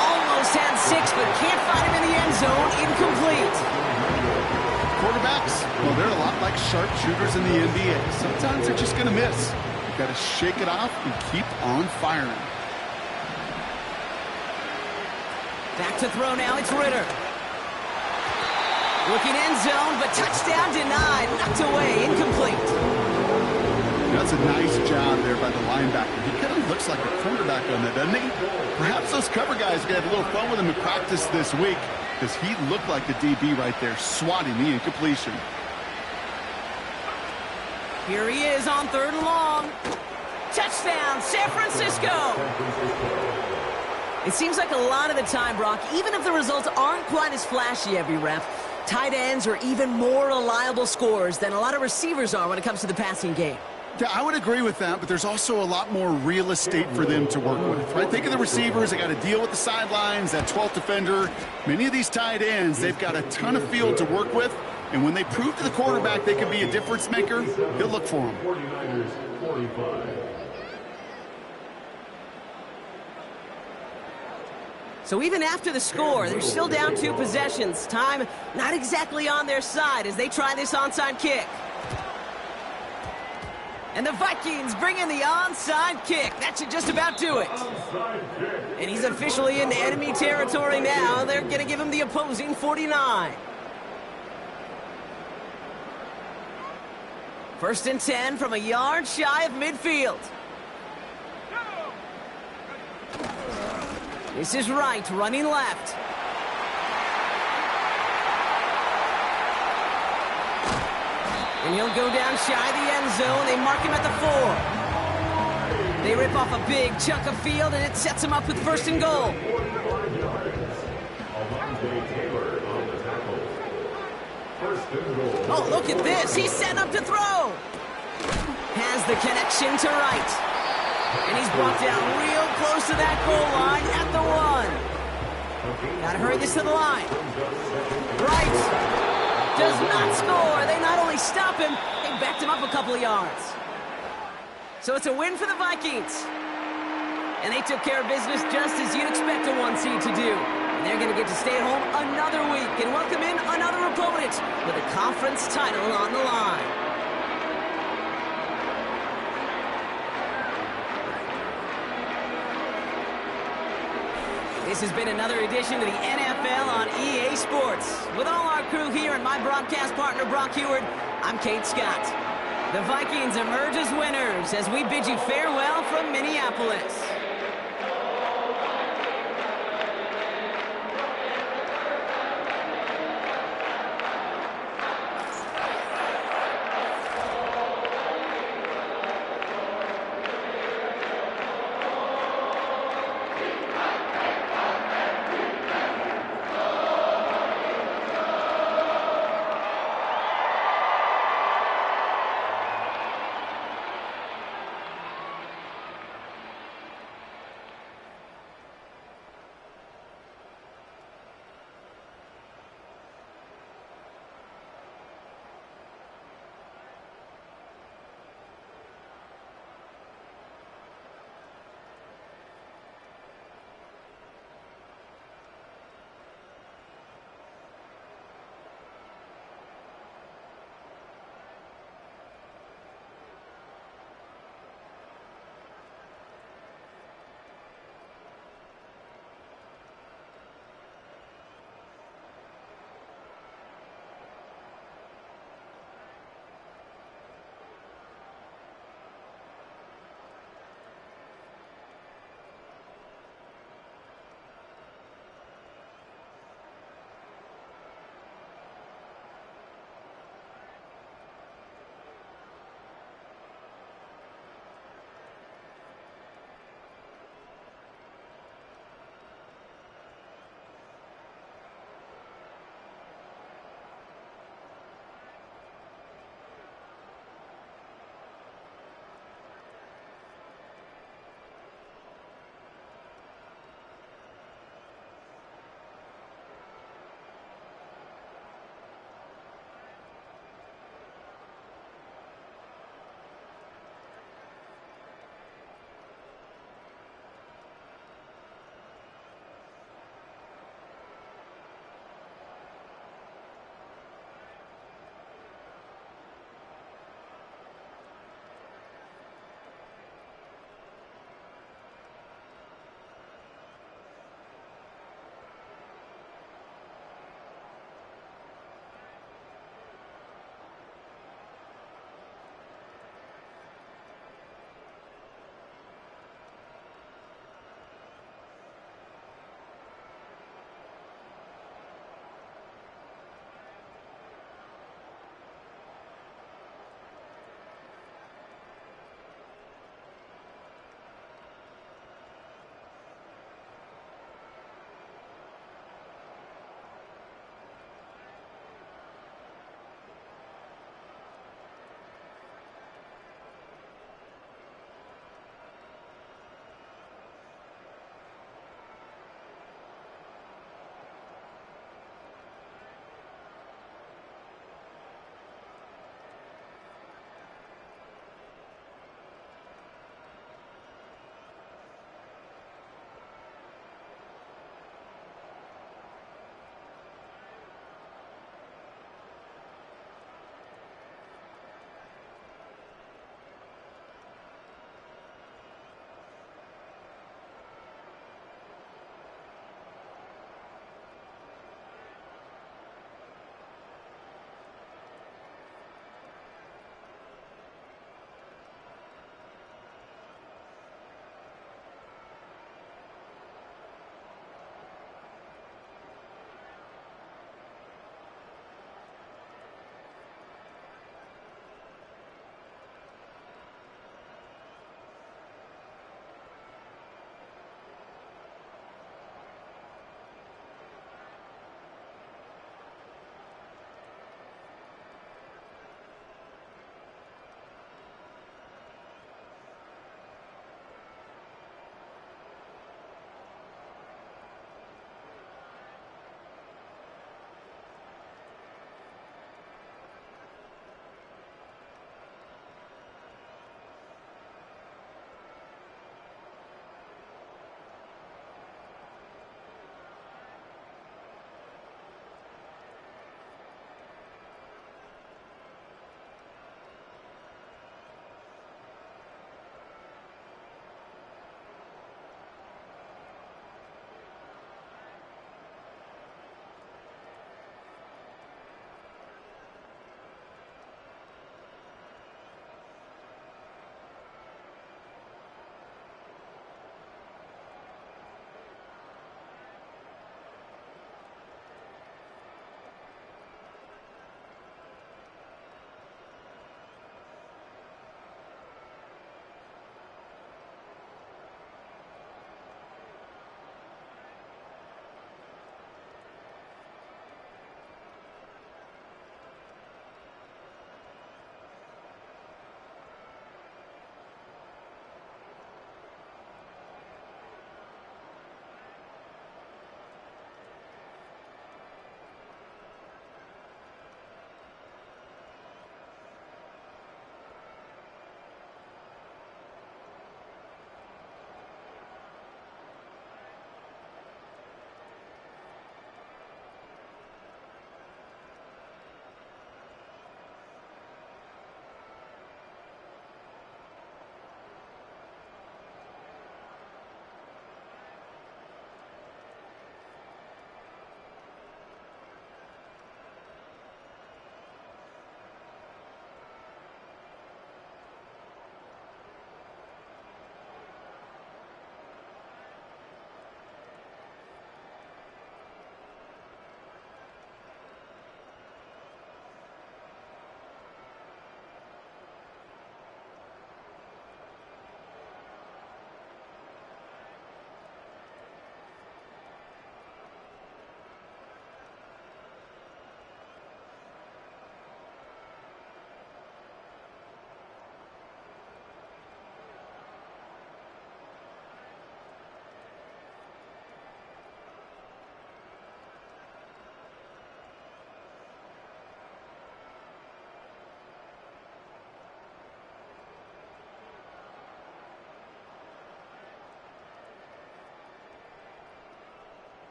Almost had 6, but can't find him in the end zone. Incomplete. Quarterbacks, well, they're a lot like sharpshooters in the NBA. Sometimes they're just going to miss. You've got to shake it off and keep on firing. Back to throw now, it's Ritter. Looking end zone, but touchdown denied. Knocked away, incomplete. That's a nice job there by the linebacker. He kind of looks like a quarterback on that, doesn't he? Perhaps those cover guys are going to have a little fun with him in practice this week, because he looked like the DB right there, swatting the incompletion. Here he is on 3rd and long. Touchdown, San Francisco! It seems like a lot of the time, Brock, even if the results aren't quite as flashy every rep, tight ends are even more reliable scorers than a lot of receivers are when it comes to the passing game. Yeah, I would agree with that, but there's also a lot more real estate for them to work with, right? Think of the receivers. They got to deal with the sidelines, that 12th defender. Many of these tight ends, they've got a ton of field to work with, and when they prove to the quarterback they can be a difference maker, he'll look for them. 49ers 45. So even after the score, they're still down 2 possessions. Time not exactly on their side as they try this onside kick. And the Vikings bring in the onside kick. That should just about do it. And he's officially in enemy territory now. They're going to give him the opposing 49. 1st and 10 from a yard shy of midfield. This is Wright running left. And he'll go down shy of the end zone. They mark him at the 4. They rip off a big chunk of field, and it sets him up with 1st and goal. Oh, look at this. He's set up to throw. Has the connection to Wright. And he's brought down real close to that goal line at the 1. Gotta hurry this to the line. Wright does not score. They not only stop him, they backed him up a couple of yards. So it's a win for the Vikings. And they took care of business just as you'd expect a 1 seed to do. And they're going to get to stay at home another week and welcome in another opponent with a conference title on the line. This has been another edition of the NFL on EA Sports. With all our crew here and my broadcast partner, Brock Heward, I'm Kate Scott. The Vikings emerge as winners as we bid you farewell from Minneapolis.